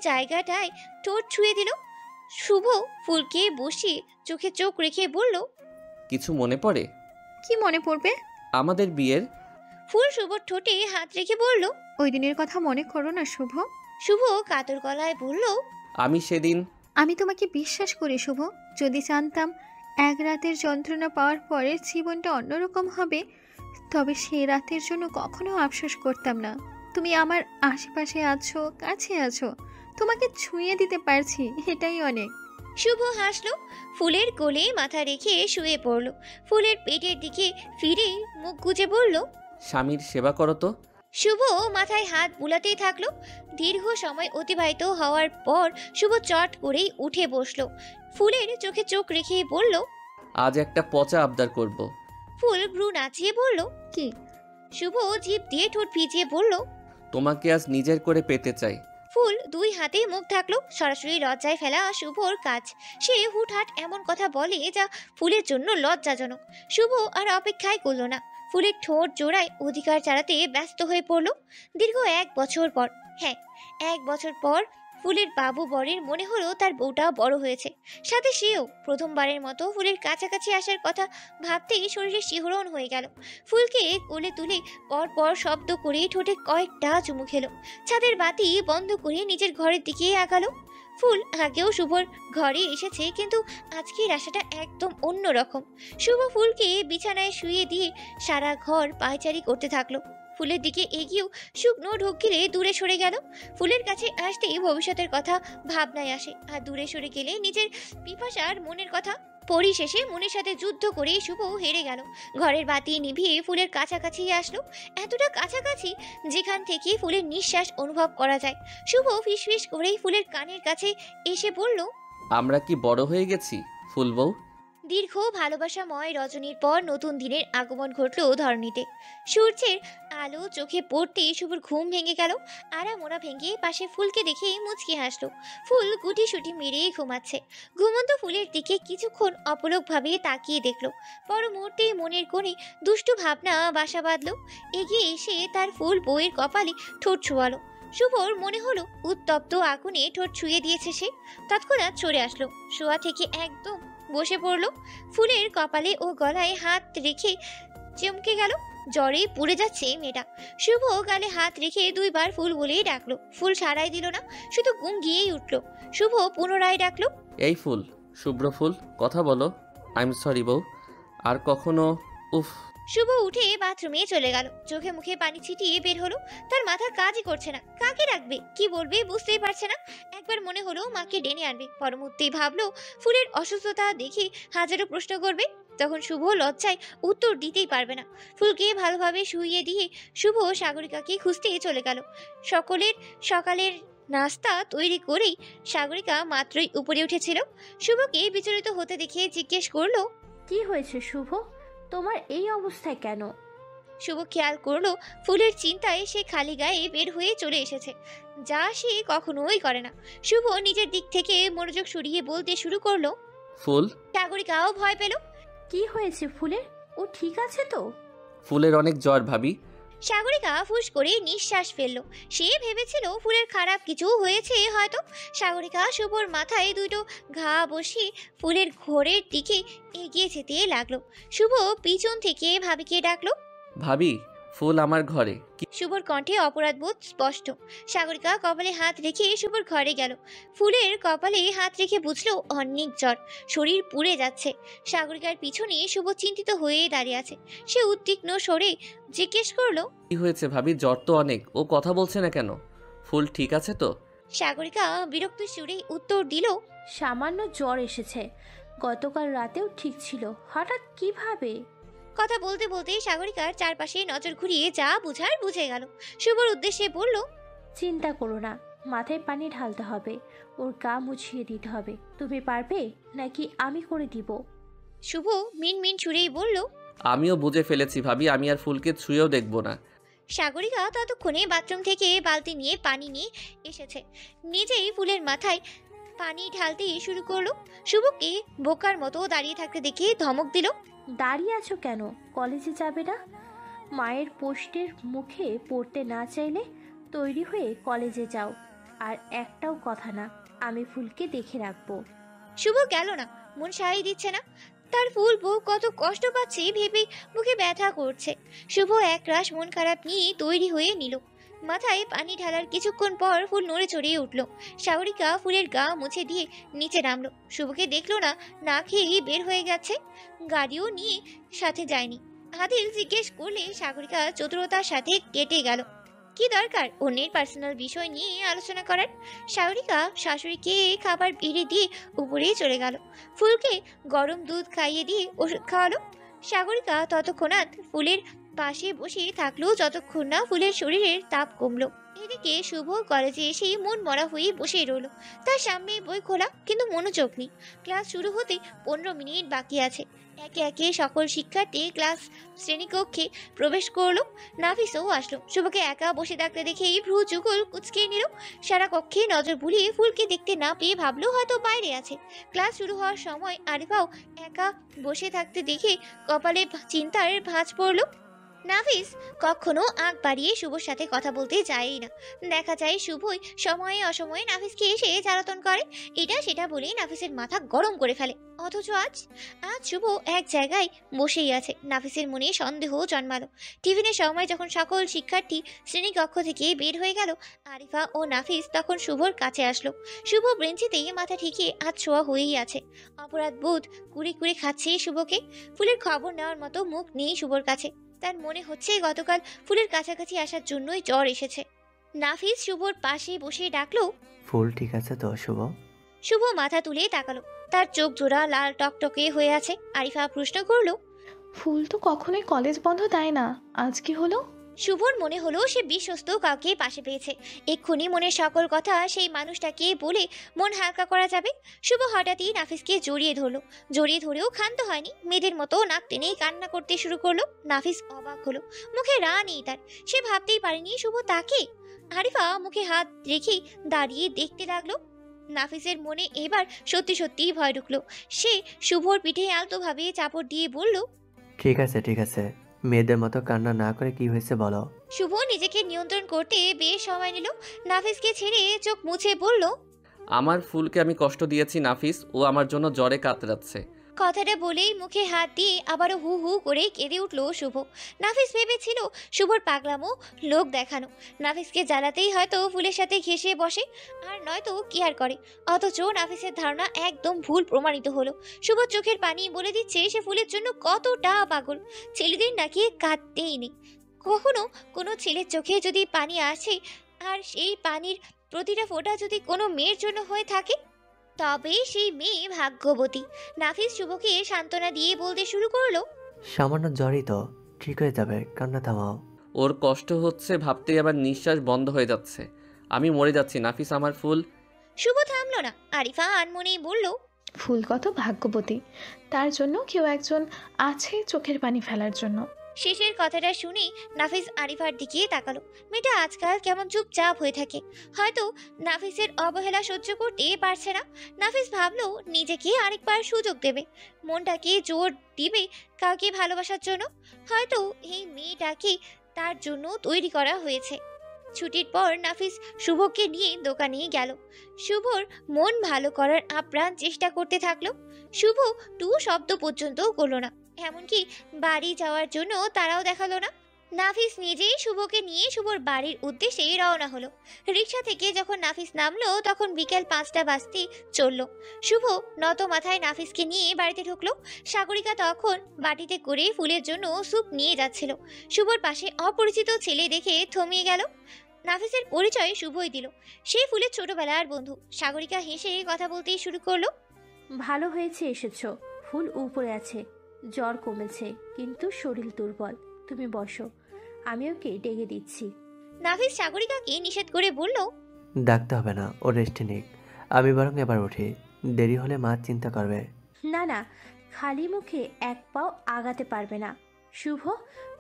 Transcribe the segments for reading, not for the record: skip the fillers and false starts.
জায়গাটায় ঠোঁট ছুঁয়ে দিল। শুভ ফুলকে বসিয়ে চোখে চোখ রেখে বলল, কিছু মনে পড়ে? কি মনে পড়বে? আমাদের বিয়ের। ফুল শুভর ঠোঁটে হাত রেখে বলল, ওই দিনের কথা মনে করো না শুভ। শুভ কাতর গলায় বলল, আমি সেদিন। আমি তোমাকে বিশ্বাস করি শুভ। যদি জানতাম এক রাতের যন্ত্রণা পাওয়ার পরে জীবনটা অন্যরকম হবে, তবে সে রাতের জন্য কখনো আফসোস করতাম না। তুমি আমার আশেপাশে আছো, কাছে আছো, তোমাকে ছুঁয়ে দিতে পারছি, এটাই অনেক। শুভ হাসলো, ফুলের কোলে মাথা রেখে শুয়ে পড়ল। ফুলের পেটের দিকে ফিরে মুখ গুজে বলল, স্বামীর সেবা করো তো। শুভ মাথায় হাত বুলাতেই থাকলো। দীর্ঘ সময় অতিবাহিত হওয়ার পর শুভ চট করেই উঠে বসলো। ফুলের চোখে চোখ রেখে বলল, আজ একটা পচা আবদার করব। ফুল ভ্রু নাচিয়ে বলল, কি? শুভ জিভ দিয়ে ঠোঁট ভিজিয়ে বলল, তোমাকে আজ নিজের করে পেতে চাই। ফুল দুই হাতে মুখ ঢাকলো। সরাসরি লজ্জায় ফেলা শুভর কাজ। সে হুটহাট এমন কথা বলে যা ফুলের জন্য লজ্জাজনক। শুভ আর অপেক্ষাই করলো না, ফুলের ঠোঁট জোড়ায় অধিকার চালাতে ব্যস্ত হয়ে পড়ল। দীর্ঘ 1 বছর পর, হ্যাঁ 1 বছর পর ফুলের বাবু বরের মনে হলো তার বউটা বড় হয়েছে, সাথে সেও প্রথমবারের মতো ফুলের কাছাকাছি আসার কথা ভাবতেই শরীরে শিহরণ হয়ে গেল। ফুলকে কোলে তুলে পর পর শব্দ করে ঠোঁটে কয়েকটা চুমু খেলো। ছাদের বাতি বন্ধ করে নিজের ঘরের দিকে আগালো। ফুল আগেও শুভর ঘরে এসেছে, কিন্তু আজকের আশাটা একদম অন্যরকম। শুভ ফুলকে বিছানায় শুয়ে দিয়ে সারা ঘর পায়চারি করতে থাকলো। ফুলের দিকে এগিয়েও শুকনো ঢোক গিলে দূরে সরে গেল। ফুলের কাছে আসতেই ভবিষ্যতের কথা ভাবনায় আসে, আর দূরে সরে গেলে নিজের পিপাসার মনের কথা। পরিশেষে মনের সাথে যুদ্ধ করে শুভ হেরে গেল। ঘরের বাতি নিভিয়ে ফুলের কাছাকাছি আসলো, এতটা কাছাকাছি যেখান থেকে ফুলের নিঃশ্বাস অনুভব করা যায়। শুভ ফিসফিস করেই ফুলের কানের কাছে এসে বলল, আমরা কি বড় হয়ে গেছি ফুল বউ? দীর্ঘ ভালোবাসাময় রজনীর পর নতুন দিনের আগমন ঘটল ধরণীতে। সূর্যের আলো চোখে পড়তে শুভর ঘুম ভেঙে গেল। আড়ামোড়া ভেঙে পাশে ফুলকে দেখে মুচকি হাসলো। ফুল গুটিসুটি মেরে ঘুমাচ্ছে। ঘুমন্ত ফুলের দিকে কিছুক্ষণ অপলকভাবে তাকিয়ে দেখলো। পর মুহূর্তেই মনের কোণে দুষ্টু ভাবনা বাসা বাঁধল। এগিয়ে এসে তার ফুল বউয়ের কপালে ঠোঁট ছোঁয়ালো। শুভর মনে হলো উত্তপ্ত আগুনে ঠোঁট ছুঁয়ে দিয়েছে সে। তৎক্ষণাৎ সরে আসলো, শোয়া থেকে একদম বসে পড়লো। ফুলের কপালে ও গলায় হাত রেখে চমকে গেল। জ্বরে পুড়ে যাচ্ছে মেয়েটা। শুভ গালে হাত রেখে 2বার ফুল বলেই ডাকলো। ফুল সাড়াই দিল না, শুধু গুঙ্গিয়েই উঠলো। শুভ পুনরায় ডাকলো, এই ফুল, শুভ্র ফুল, কথা বলো। আই এম সরি বউ, আর কখনো। উফ। শুভ উঠে বাথরুমে চলে গেল। চোখে মুখে পানি ছিটিয়ে বের হলো। তার মাথা কাজই করছে না, কাকে রাখবে, কি বলবে বুঝতেই পারছে না। একবার মনে হলো মাকে ডেনে আনবে, পরমুহূর্তেই ভাবলো ফুলের অসুস্থতা দেখে হাজারো প্রশ্ন করবে। তখন শুভ লজ্জায় উত্তর দিতেই পারবে না। ফুলকে ভালোভাবে শুইয়ে দিয়ে শুভ সাগরিকাকে খুঁজতে চলে গেল। সকালের নাস্তা তৈরি করেই সাগরিকা মাত্রই উপরে উঠেছিল। শুভকে বিচলিত হতে দেখে জিজ্ঞেস করলো, কি হয়েছে শুভ, তোমার এই অবস্থায় কেন? শুভ খেয়াল করলো ফুলের চিন্তায় সে খালি গায়ে বের হয়ে চলে এসেছে, যা সে কখনোই করে না। শুভ নিজের দিক থেকে মনোযোগ সরিয়ে বলতে শুরু করলো। ফুল। সাগরিকাও ভয় পেল। কি হয়েছে ফুলের, ও ঠিক আছে তো? ফুলের অনেক জ্বর ভাবি। সাগরিকা ফুস করে নিঃশ্বাস ফেললো। সে ভেবেছিল ফুলের খারাপ কিছু হয়েছে হয়তো। সাগরিকা শুভর মাথায় 2টো ঘা বসিয়ে ফুলের ঘোরের দিকে এগিয়ে যেতে লাগলো। শুভ পিছন থেকে ভাবিকে ডাকলো, ভাবি, ফুল আমার ঘরে। শুভর কণ্ঠে অপরাধবোধ স্পষ্ট। সাগরিকা কপালে হাত রেখে শুভর ঘরে গেল। ফুলের কপালে হাত রেখে বুঝলো অনেক জ্বর, শরীর পুড়ে যাচ্ছে। সাগরিকার পিছনে শুভ চিন্তিত হয়ে দাঁড়িয়ে আছে। সে উদ্বিগ্ন স্বরে জিজ্ঞেস করলো, কি হয়েছে ভাবি? জ্বর তো অনেক, ও কথা বলছে না কেন? ফুল ঠিক আছে তো? সাগরিকা বিরক্ত সুরে উত্তর দিল, সামান্য জ্বর এসেছে, গতকাল রাতেও ঠিক ছিল, হঠাৎ কিভাবে? কথা বলতে বলতে সাগরিকার চারপাশে নজর ঘুরিয়ে যা বুঝার বুঝে গেল। শুভর উদ্দেশ্যে বলল, চিন্তা করো না, মাথায় পানি ঢালতে হবে, ওর গা মুছিয়ে দিতে হবে। তুমি পারবে নাকি আমি করে দিব? শুভ মিনমিন সুরেই বলল, আমিও বুঝে ফেলেছি ভাবি, আমি আর ফুলকে ছুঁয়েও দেখবো না। সাগরিকা ততক্ষণে বাথরুম থেকে বালতি নিয়ে পানি নিয়ে এসেছে। নিজেই ফুলের মাথায় পানি ঢালতে শুরু করলো। শুভকে বোকার মতো দাঁড়িয়ে থাকতে দেখে ধমক দিল, দাঁড়িয়ে আছো কেন, কলেজে যাবে না? মায়ের পোস্টের মুখে পড়তে না চাইলে তৈরি হয়ে কলেজে যাও। আর একটাও কথা না, আমি ফুলকে দেখে রাখবো। শুভ গেল না, মন সায় দিচ্ছে না। তার ফুল বউ কত কষ্ট পাচ্ছে ভেবে মুখে ব্যথা করছে। শুভ একরাশ মন খারাপ নিয়ে তৈরি হয়ে নিল। মাথায় পানি ঢালার কিছুক্ষণ পর ফুল নড়ে চড়িয়ে উঠল। সাগরিকা ফুলের গা মুছে দিয়ে নিচে নামলো। শুভকে দেখলো না, না খেয়েই বের হয়ে গেছে। গাড়িও নিয়ে সাথে যায়নি। আদিল জিজ্ঞেস করলে সাগরিকা চতুরতার সাথে কেটে গেল। কি দরকার অন্যের পার্সোনাল বিষয় নিয়ে আলোচনা করার। সাগরিকা শাশুড়িকে খাবার বেড়ে দিয়ে উপরে চলে গেল। ফুলকে গরম দুধ খাইয়ে দিয়ে ওষুধ খাওয়ালো। সাগরিকা ততক্ষণাৎ ফুলের পাশে বসে থাকলো যতক্ষণ না ফুলের শরীরের তাপ কমলো। এদিকে শুভ কলেজে এসে মন মরা হয়ে বসে রইল। তার সামনে বই খোলা, কিন্তু মনোযোগ নেই। ক্লাস শুরু হতে 15 মিনিট বাকি আছে। একে একে সকল শিক্ষার্থী ক্লাস শ্রেণীকক্ষে প্রবেশ করলো। নাফিসও আসলো। শুভকে একা বসে থাকতে দেখেই ভ্রু চুকুল কুচকে নিল। সারা কক্ষে নজর বুলিয়ে ফুলকে দেখতে না পেয়ে ভাবলো হয়তো বাইরে আছে। ক্লাস শুরু হওয়ার সময় আরিফাও একা বসে থাকতে দেখে কপালে চিন্তার ভাঁজ পড়লো। নাফিস কখনো আগ বাড়িয়ে শুভর সাথে কথা বলতে যায়ই না। দেখা যায় শুভই সময়ে অসময়ে নাফিসকে এসে জ্বালাতন করে। এটা সেটা বলেই নাফিসের মাথা গরম করে ফেলে। অথচ আজ শুভ এক জায়গায় বসেই আছে। নাফিসের মনে সন্দেহ জন্মালো। টিফিনের সময় যখন সকল শিক্ষার্থী শ্রেণীকক্ষ থেকে বের হয়ে গেল, আরিফা ও নাফিস তখন শুভর কাছে আসলো। শুভ বেঞ্চিতেই মাথা ঠেকিয়ে আজ ছোঁয়া হয়েই আছে। অপরাধ বোধ কুড়ে কুড়ে খাচ্ছে শুভকে। ফুলের খবর নেওয়ার মতো মুখ নেই শুভর কাছে। তার মনে হচ্ছে গতকাল ফুলের কাছাকাছি আসার জন্যই জ্বর এসেছে। নাফিস শুভর পাশে বসে ডাকলো, ফুল ঠিক আছে তো শুভ? শুভ মাথা তুলে তাকালো। তার চোখ জোড়া লাল টকটকে হয়ে আছে। আরিফা প্রশ্ন করলো, ফুল তো কখনোই কলেজ বন্ধ দেয় না, আজ কি হলো? শুভর মনে হলো সে বিশ্বস্ত কাউকে পাশে পেয়েছে। এক্ষুনি মনের সকল কথা সেই মানুষটাকে বলে মন হালকা করা যাবে। শুভ হঠাৎই নাফিসকে জড়িয়ে ধরলো। জড়িয়ে ধরেও ক্ষান্ত হয়নি, মেয়েদের মতো নাক টেনেই কান্না করতে শুরু করলো। নাফিস অবাক হলো, মুখে রা নেই তার। সে ভাবতেই পারেনি শুভ তাকে। আরিফা মুখে হাত রেখে দাঁড়িয়ে দেখতে লাগলো। নাফিসের মনে এবার সত্যি সত্যিই ভয় ঢুকলো। সে শুভর পিঠে আলতোভাবে চাপড় দিয়ে বলল, ঠিক আছে ঠিক আছে, মেয়েদের মতো কান্না না করে কি হয়েছে বলো। শুভ নিজেকে নিয়ন্ত্রণ করতে বেশ সময় নিল। নাফিসকে ছেড়ে চোখ মুছে বলল, আমার ফুলকে আমি কষ্ট দিয়েছি নাফিস, ও আমার জন্য জ্বরে কাতরাচ্ছে। কথাটা বলেই মুখে হাত দিয়ে আবারও হু হু করে কেঁদে উঠল শুভ। নাফিস ভেবেছিল শুভর পাগলামো লোক দেখানো। নাফিসকে জ্বালাতেই হয়তো ফুলের সাথে ঘেঁষে বসে, আর নয়তো কেয়ার করে। অথচ নাফিসের ধারণা একদম ভুল প্রমাণিত হলো। শুভর চোখের পানি বলে দিচ্ছে সে ফুলের জন্য কতটা পাগল। ছেলেদের নাকি কাঁদতেই নেই। কখনো কোনো ছেলের চোখে যদি পানি আসে, আর সেই পানির প্রতিটা ফোঁটা যদি কোনো মেয়ের জন্য হয়ে থাকে, তবে সেই মেয়ে ভাগ্যবতী। নাফিস শুভকে সান্ত্বনা দিয়ে বলতে শুরু করলো, সামান্য জ্বরই তো, ঠিক হয়ে যাবে, কান্না থামাও। ওর কষ্ট হচ্ছে ভাবতেই আবার নিঃশ্বাস বন্ধ হয়ে যাচ্ছে। আমি মরে যাচ্ছি নাফিস, আমার ফুল। শুভ থামলো না। আরিফা আনমনেই বলল, ফুল কত ভাগ্যবতী, তার জন্য কেউ একজন আছে চোখের পানি ফেলার জন্য। শেষের কথাটা শুনে নাফিস আরিফার দিকে তাকালো। মেয়েটা আজকাল কেমন চুপচাপ হয়ে থাকে। হয়তো নাফিসের অবহেলা সহ্য করতে পারছে না। নাফিস ভাবলো নিজেকে আরেকবার সুযোগ দেবে, মনটাকে জোর দিবে কাউকে ভালোবাসার জন্য। হয়তো এই মেয়েটাকে তার জন্য তৈরি করা হয়েছে। ছুটির পর নাফিস শুভকে নিয়ে দোকানে গেল। শুভর মন ভালো করার আপ্রাণ চেষ্টা করতে থাকলো। শুভ টু শব্দ পর্যন্ত করলো না, এমনকি বাড়ি যাওয়ার জন্য তারাও দেখালো না। নাফিস নিজেই শুভকে নিয়ে শুভর বাড়ির উদ্দেশ্যে রওনা হলো। রিক্সা থেকে যখন নাফিস নামলো তখন বিকেল 5টা বাজতে চললো। শুভ নত মাথায় নাফিসকে নিয়ে বাড়িতে ঢুকলো। সাগরিকা তখন বাটিতে করে ফুলের জন্য স্যুপ নিয়ে যাচ্ছিল। শুভর পাশে অপরিচিত ছেলে দেখে থমিয়ে গেল। নাফিসের পরিচয় শুভই দিল। সে ফুলের ছোটবেলার বন্ধু। সাগরিকা হেসে কথা বলতেই শুরু করলো, ভালো হয়েছে এসেছো। ফুল উপরে আছে, জ্বর কমেছে কিন্তু শরীর দুর্বল। তুমি বসো, আমি ওকে ডেকে দিচ্ছি। নাফিস সাগরিকাকে নিষেধ করে বলল, ডাকতে হবে না, ও রেস্টে নিক, আমি বরং এবার উঠি, দেরি হলে মা চিন্তা করবে। না না, খালি মুখে এক পাও আগাতে পারবে না। শুভ,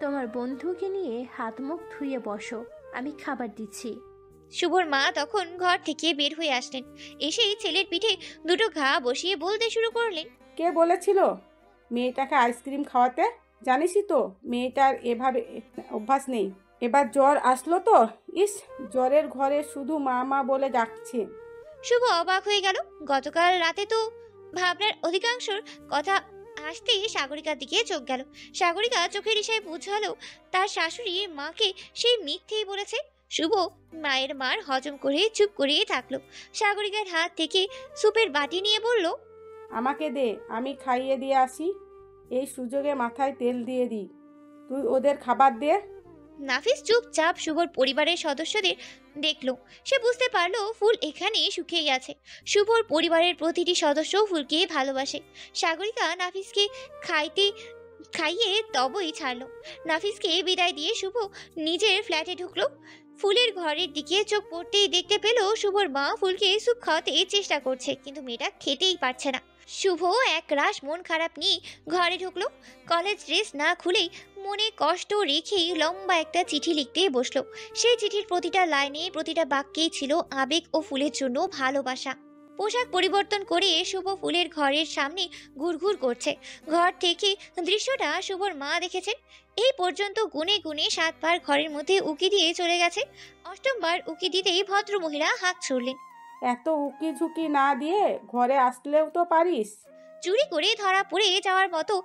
তোমার বন্ধুকে নিয়ে হাত মুখ ধুয়ে বসো, আমি খাবার দিচ্ছি। শুভর মা তখন ঘর থেকে বের হয়ে আসলেন। এসেই ছেলের পিঠে দুটো ঘা বসিয়ে বলতে শুরু করলেন, কে বলেছিল মেয়েটাকে আইসক্রিম খাওয়াতে? জানিসই তো মেয়েটার এভাবে অভ্যাস নেই। এবার জ্বর আসলো তো? ইস, জ্বরের ঘরে শুধু মা মা বলে ডাকছে। শুভ অবাক হয়ে গেল। গতকাল রাতে তো ভাবনার অধিকাংশর কথা আসতেই সাগরিকার দিকে চোখ গেল। সাগরিকা চোখের ইশারায় বুঝালো তার শাশুড়ি মাকে সেই মিথ্যেই বলেছে। শুভ মায়ের মার হজম করে চুপ করেই থাকলো। সাগরিকার হাত থেকে সুপের বাটি নিয়ে বলল, আমাকে দে, আমি খাইয়ে দিয়ে আসি। এই সুযোগে মাথায় তেল দিয়ে দিই। তুই ওদের খাবার দে। নাফিস চুপচাপ শুভর পরিবারের সদস্যদের দেখলো। সে বুঝতে পারলো ফুল এখানে শুকিয়ে গেছে। শুভর পরিবারের প্রতিটি সদস্য ফুলকে ভালোবাসে। সাগরিকা নাফিসকে খাইয়ে তবেই ছাড়লো। নাফিসকে বিদায় দিয়ে শুভ নিজের ফ্ল্যাটে ঢুকলো। ফুলের ঘরের দিকে চোখ পড়তেই দেখতে পেল শুভর মা ফুলকে স্যুপ খাওয়াতে চেষ্টা করছে, কিন্তু মেয়েটা খেতেই পারছে না। শুভ এক রাশ মন খারাপ নিয়ে ঘরে ঢুকলো। কলেজ ড্রেস না খুলেই মনে কষ্ট রেখেই লম্বা একটা চিঠি লিখতে বসলো। সেই চিঠির প্রতিটা লাইনে প্রতিটা বাক্যেই ছিল আবেগ ও ফুলের জন্য ভালোবাসা। পোশাক পরিবর্তন করে শুভ ফুলের ঘরের সামনে ঘুরঘুর করছে। ঘর থেকে দৃশ্যটা শুভর মা দেখেছেন। এই পর্যন্ত গুনে গুনে 7 বার ঘরের মধ্যে উকি দিয়ে চলে গেছে। 8ম বার উকি দিতেই ভদ্রমহিলা হাত ছুড়লেন। এত উকি ঝুঁকি না দিয়ে ঘরে আসলেও তো পারিস। চুরি করে ধরা পড়ে যাওয়ার মতো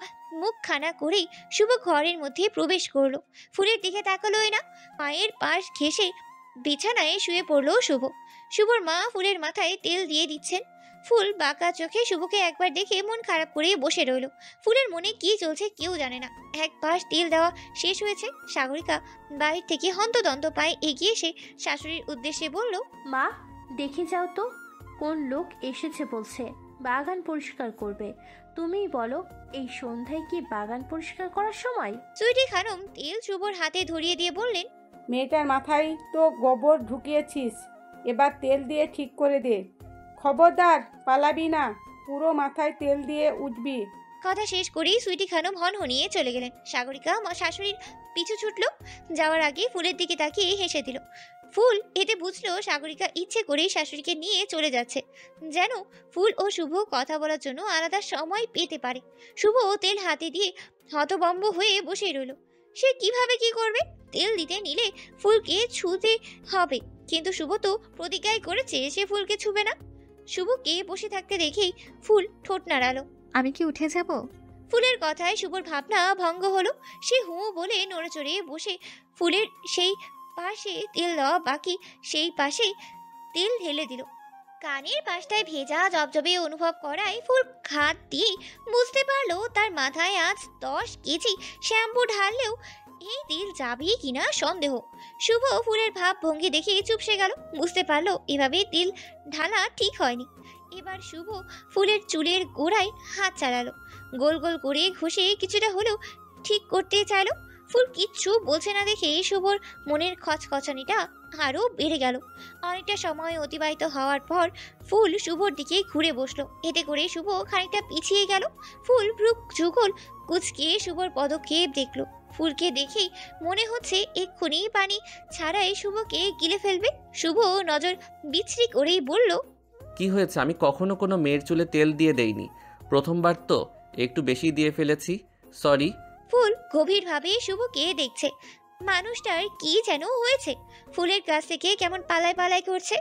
মুখখানা করেই শুভ ঘরের মধ্যে প্রবেশ করলো। ফুলের দিকে তাকালোই না। মায়ের পাশ ঘেঁষে বিছানায় শুয়ে পড়লো শুভ। শুভর মা ফুলের মাথায় তেল দিয়ে দিচ্ছেন। ফুল বাঁকা চোখে শুভকে একবার দেখে মন খারাপ করে বসে রইল। ফুলের মনে কি চলছে কেউ জানে না। এক পাশ তেল দেওয়া শেষ হয়েছে। সাগরিকা বাহির থেকে হন্তদন্ত পায়ে এগিয়ে এসে শাশুড়ির উদ্দেশ্যে বলল, মা, দেখে যাও তো কোন লোক এসেছে বলছে বাগান পরিষ্কার করবে। তুমিই বলো, এই সন্ধ্যায় কি বাগান পরিষ্কার করার সময়? সুইটি খানম তেল শুভর হাতে ধরিয়ে দিয়ে বললেন, মেয়েটার মাথায় তো গোবর ঢুকিয়েছিস, এবার তেল দিয়ে ঠিক করে দে। খবরদার পালাবি না, পুরো মাথায় তেল দিয়ে উঠবি। কথা শেষ করেই সুইটি খানম হনহনিয়ে চলে গেলেন। সাগরিকা শাশুড়ির পিছু ছুটল। যাওয়ার আগে ফুলের দিকে তাকিয়ে হেসে দিল। ফুল এতে বুঝলো সাগরিকা ইচ্ছে করেই শাশুড়িকে নিয়ে চলে যাচ্ছে, যেন ফুল ও শুভ কথা বলার জন্য আলাদা সময় পেতে পারে। শুভ তেল হাতে দিয়ে হতভম্ব হয়ে বসে রইল। সে কিভাবে কি করবে? তেল দিতে নিলে ফুলকে ছুঁতে হবে, কিন্তু শুভ তো প্রতিজ্ঞাই করেছে সে ফুলকে ছুবে না। শুভকে বসে থাকতে দেখেই ফুল ঠোঁট নাড়ালো। আমি কি উঠে যাব? ফুলের কথায় শুভর ভাবনা ভঙ্গ হলো। সে হুঁ বলে নড়েচড়ে বসে ফুলের সেই পাশে তেল দেওয়া বাকি সেই পাশে তেল ঢেলে দিল। কানের পাশটায় ভেজা জবজবে অনুভব করায় ফুল হাত দিয়ে বুঝতে পারলো তার মাথায় আজ 10 কেজি শ্যাম্পু ঢাললেও এই তেল যাবে কিনা সন্দেহ। শুভ ফুলের ভাব ভঙ্গি দেখে চুপসে গেল। বুঝতে পারলো এভাবে তেল ঢালা ঠিক হয়নি। এবার শুভ ফুলের চুলের গোড়ায় হাত চালালো। গোল গোল করে ঘষে কিছুটা হলেও ঠিক করতে চাইলো। ফুল কিচ্ছু বলছে না দেখে শুভর মনের খচখচানিটা আরো বেড়ে গেল। অনেকটা সময় অতিবাহিত হওয়ার পর ফুল শুভর দিকে ঘুরে বসলো। এতে করে শুভ খানিকটা পিছিয়ে গেল। ফুল ভ্রু যুগল কুচকে শুভর পদক্ষেপ দেখলো। ফুলকে দেখেই মনে হচ্ছে এক্ষুনি পানি ছাড়াই শুভকে গিলে ফেলবে। শুভ নজর বিচ্ছিরি করেই বলল, কি হয়েছে? আমি কখনো কোনো মেয়ের চুলে তেল দিয়ে দেইনি, প্রথমবার তো একটু বেশি দিয়ে ফেলেছি, সরি। ফুল গভীরভাবে শুভকে দেখছে। মানুষটার কি যেন হয়েছে। ফুলের কাছ থেকে কেমন পালায় পালায় করছে।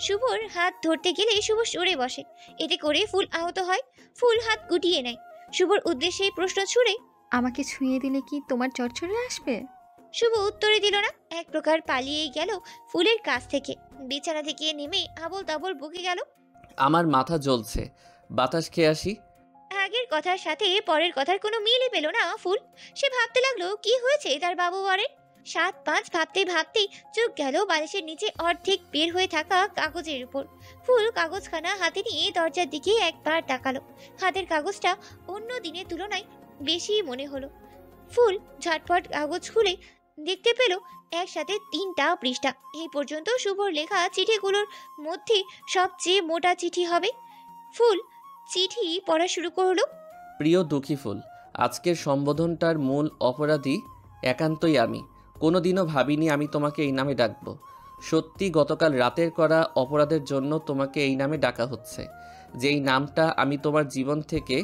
শুভর হাত ধরতে গেলে শুভ সরে বসে। এতে করে ফুল আহত হয়। ফুল হাত গুটিয়ে নেয়। শুভর উদ্দেশ্যে প্রশ্ন ছুড়ে, আমাকে ছুঁয়ে দিলে কি তোমার জ্বর চলে আসবে? শুভ উত্তরে দিল না। এক প্রকার পালিয়ে গেল ফুলের কাছ থেকে। বিছানা থেকে নেমে আবল তাবল বকে গেল। আমার মাথা জ্বলছে, বাতাস খেয়ে আসি। আগের কথার সাথে পরের কথার কোনো মিলই পেল না ফুল। সে ভাবতে লাগলো কি হয়েছে তার বাবু বরের। 7-5 ভাবতে ভাবতেই চোখ গেল বালিশের নিচে অর্ধেক বের হয়ে থাকা কাগজের উপর। ফুল কাগজখানা হাতে নিয়ে দরজার দিকে একবার তাকালো। হাতের কাগজটা অন্য দিনের তুলনায় বেশি মনে হলো। ফুল ঝটপট কাগজ খুলে দেখতে পেল একসাথে 3টা পৃষ্ঠা। এই পর্যন্ত শুভর লেখা চিঠিগুলোর মধ্যে সবচেয়ে মোটা চিঠি হবে। ফুল চিঠি পড়া শুরু করলো। প্রিয় দুঃখী ফুল, আজকের সম্বোধনটার মূল অপরাধী একান্তই আমি। কোনোদিনও ভাবিনি আমি তোমাকে এই নামে ডাকবো। সত্যি গতকাল রাতের করা অপরাধের জন্য তোমাকে এই নামে ডাকা হচ্ছে, যেই নামটা আমি তোমার জীবন থেকে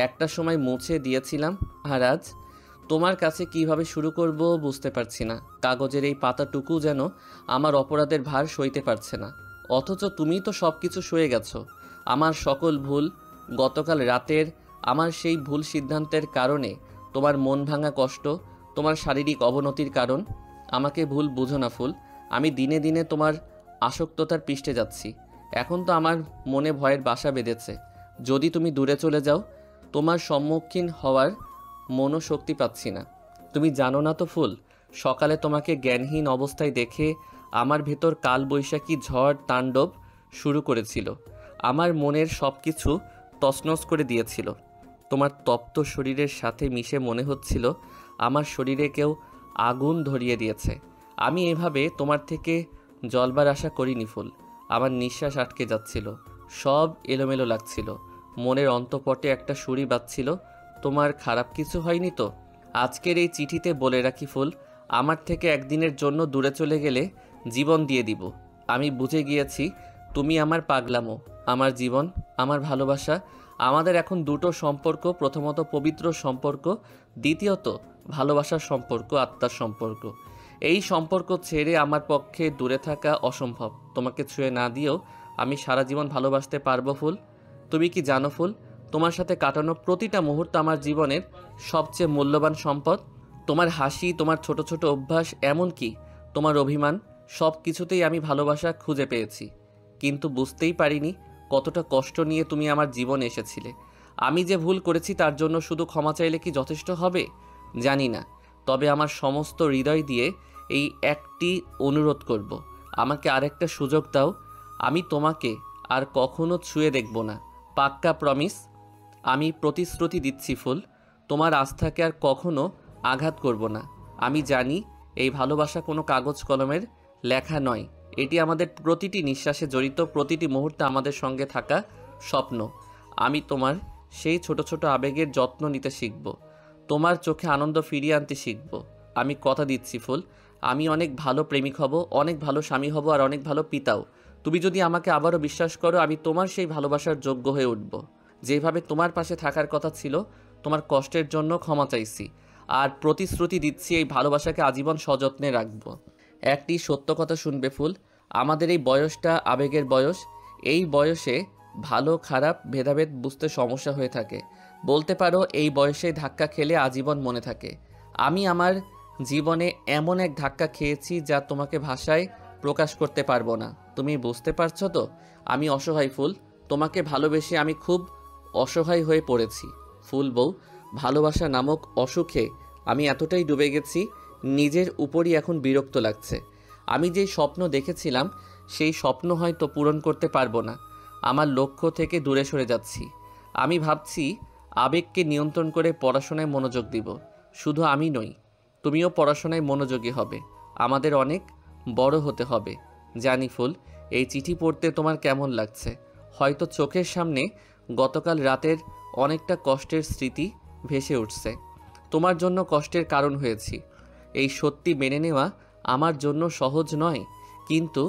একটা সময় মুছে দিয়েছিলাম। আর আজ তোমার কাছে কিভাবে শুরু করব বুঝতে পারছি না। কাগজের এই পাতাটুকু যেন আমার অপরাধের ভার সইতে পারছে না। অথচ তুমি তো সব কিছু সয়ে গেছো। আমার সকল ভুল, গতকাল রাতের আমার সেই ভুল সিদ্ধান্তের কারণে তোমার মন ভাঙা কষ্ট, তোমার শারীরিক অবনতির কারণ। আমাকে ভুল বুঝো না ফুল। আমি দিনে দিনে তোমার আসক্ততার পৃষ্ঠে যাচ্ছি। এখন তো আমার মনে ভয়ের বাসা বেঁধেছে। যদি তুমি দূরে চলে যাও, তোমার সম্মুখীন হওয়ার মনোশক্তি পাচ্ছি না। তুমি জানো না তো ফুল, সকালে তোমাকে জ্ঞানহীন অবস্থায় দেখে আমার ভেতর কালবৈশাখী ঝড় তাণ্ডব শুরু করেছিল। আমার মনের সব কিছু তছনছ করে দিয়েছিল। তোমার তপ্ত শরীরের সাথে মিশে মনে হচ্ছিল আমার শরীরে কেউ আগুন ধরিয়ে দিয়েছে। আমি এভাবে তোমার থেকে জলবার আশা করিনি ফুল। আমার নিঃশ্বাস আটকে যাচ্ছিল, সব এলোমেলো লাগছিল। মনের অন্তঃপটে একটা সুরি বাজছিল, তোমার খারাপ কিছু হয়নি তো? আজকের এই চিঠিতে বলে রাখি ফুল, আমার থেকে একদিনের জন্য দূরে চলে গেলে জীবন দিয়ে দিব। আমি বুঝে গিয়েছি তুমি আমার পাগলামো, আমার জীবন, আমার ভালোবাসা। আমাদের এখন দুটো সম্পর্ক, প্রথমত পবিত্র সম্পর্ক, দ্বিতীয়ত ভালোবাসার সম্পর্ক, আত্মার সম্পর্ক। এই সম্পর্ক ছেড়ে আমার পক্ষে দূরে থাকা অসম্ভব। তোমাকে ছুঁয়ে না দিয়েও আমি সারা জীবন ভালোবাসতে পারবো ফুল। তুমি কি জানো ফুল, তোমার সাথে কাটানো প্রতিটা মুহূর্ত আমার জীবনের সবচেয়ে মূল্যবান সম্পদ। তোমার হাসি, তোমার ছোট ছোট অভ্যাস, এমনকি তোমার অভিমান, সব কিছুতেই আমি ভালোবাসা খুঁজে পেয়েছি। কিন্তু বুঝতেই পারিনি কতটা কষ্ট নিয়ে তুমি আমার জীবনে এসেছিলে। আমি যে ভুল করেছি তার জন্য শুধু ক্ষমা চাইলে কি যথেষ্ট হবে জানি না, তবে আমার সমস্ত হৃদয় দিয়ে এই একটি অনুরোধ করব, আমাকে আরেকটা সুযোগ দাও। আমি তোমাকে আর কখনো ছুঁয়ে দেখব না, পাক্কা প্রমিস। আমি প্রতিশ্রুতি দিচ্ছি ফুল, তোমার আস্থাকে আর কখনো আঘাত করব না। আমি জানি এই ভালোবাসা কোনো কাগজ কলমের লেখা নয়, এটি আমাদের প্রতিটি নিঃশ্বাসে জড়িত, প্রতিটি মুহূর্তে আমাদের সঙ্গে থাকা স্বপ্ন। আমি তোমার সেই ছোট ছোট আবেগের যত্ন নিতে শিখব, তোমার চোখে আনন্দ ফিরিয়ে আনতে শিখব। আমি কথা দিচ্ছি ফুল, আমি অনেক ভালো প্রেমিক হব, অনেক ভালো স্বামী হব, আর অনেক ভালো পিতাও। তুমি যদি আমাকে আবারও বিশ্বাস করো, আমি তোমার সেই ভালোবাসার যোগ্য হয়ে উঠব। যেভাবে তোমার পাশে থাকার কথা ছিল, তোমার কষ্টের জন্য ক্ষমা চাইছি, আর প্রতিশ্রুতি দিচ্ছি এই ভালোবাসাকে আজীবন সযত্নে রাখব। একটি সত্য কথা শুনবে ফুল, আমাদের এই বয়সটা আবেগের বয়স। এই বয়সে ভালো খারাপ ভেদাভেদ বুঝতে সমস্যা হয়ে থাকে। বলতে পারো এই বয়সে ধাক্কা খেলে আজীবন মনে থাকে। আমি আমার জীবনে এমন এক ধাক্কা খেয়েছি যা তোমাকে ভাষায় প্রকাশ করতে পারবো না। তুমি বুঝতে পারছো তো? আমি অসহায় ফুল, তোমাকে ভালোবেসে আমি খুব অসহায় হয়ে পড়েছি ফুল বউ। ভালোবাসা নামক অসুখে আমি এতটাই ডুবে গেছি, নিজের উপরই এখন বিরক্ত লাগছে। আমি যেই স্বপ্ন দেখেছিলাম সেই স্বপ্ন হয়তো পূরণ করতে পারবো না। আমার লক্ষ্য থেকে দূরে সরে যাচ্ছি। আমি ভাবছি আবেগকে নিয়ন্ত্রণ করে পড়াশোনায় মনোযোগ দিব। শুধু আমি নই, তুমিও পড়াশোনায় মনোযোগী হবে। আমাদের অনেক বড় হতে হবে। জানি ফুল, এই চিঠি পড়তে তোমার কেমন লাগছে। হয়তো চোখের সামনে গতকাল রাতের অনেকটা কষ্টের স্মৃতি ভেসে উঠছে। তোমার জন্য কষ্টের কারণ হয়েছি, এই সত্যি মেনে নেওয়া আমার জন্য সহজ নয়, কিন্তু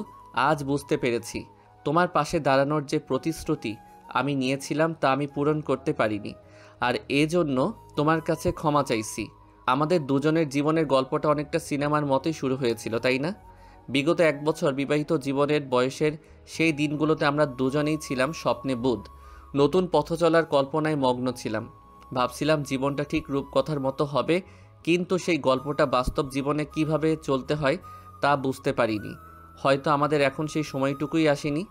আজ বুঝতে পেরেছি তোমার পাশে দাঁড়ানোর যে প্রতিশ্রুতি আমি নিয়েছিলাম তা আমি পূরণ করতে পারিনি, আর এজন্য তোমার কাছে ক্ষমা চাইছি। আমাদের দুজনের জীবনের গল্পটা অনেকটা সিনেমার মতোই শুরু হয়েছিল, তাই না? বিগত 1 বছর বিবাহিত জীবনের বয়সের সেই দিনগুলোতে আমরা দুজনেই ছিলাম স্বপ্নে বুঁদ। নতুন পথ চলার কল্পনায় মগ্ন ছিলাম। ভাবছিলাম জীবনটা ঠিক রূপকথার মতো হবে, কিন্তু সেই গল্পটা বাস্তব জীবনে কিভাবে চলতে হয় তা বুঝতে পারিনি। হয়তো আমাদের এখন সেই সময়টুকুই আসেনি।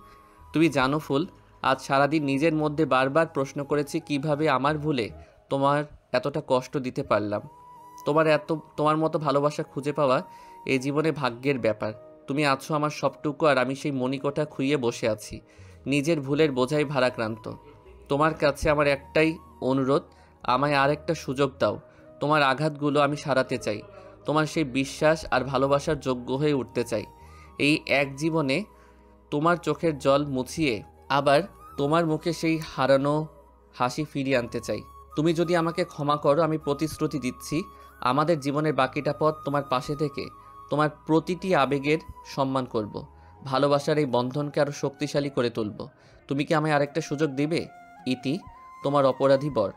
তুমি জানো ফুল, আজ সারাদিন নিজের মধ্যে বারবার প্রশ্ন করেছি কিভাবে আমার ভুলে তোমার এতটা কষ্ট দিতে পারলাম। তোমার মতো ভালোবাসা খুঁজে পাওয়া এই জীবনে ভাগ্যের ব্যাপার। তুমি আছো আমার সবটুকু, আর আমি সেই মণিকোঠা খুইয়ে বসে আছি, নিজের ভুলের বোঝাই ভারাক্রান্ত। তোমার কাছে আমার একটাই অনুরোধ, আমায় আর একটা সুযোগ দাও। তোমার আঘাতগুলো আমি সারাতে চাই, তোমার সেই বিশ্বাস আর ভালোবাসার যোগ্য হয়ে উঠতে চাই। এই এক জীবনে তোমার চোখের জল মুছিয়ে আবার তোমার মুখে সেই হারানো হাসি ফিরিয়ে আনতে চাই। তুমি যদি আমাকে ক্ষমা করো, আমি প্রতিশ্রুতি দিচ্ছি আমাদের জীবনের বাকিটা পথ তোমার পাশে থেকে তোমার প্রতিটি আবেগের সম্মান করব। ভালোবাসার এই বন্ধনকে আরও শক্তিশালী করে তুলব। তুমি কি আমায় আরেকটা সুযোগ দিবে? ইতি, তোমার অপরাধী বর।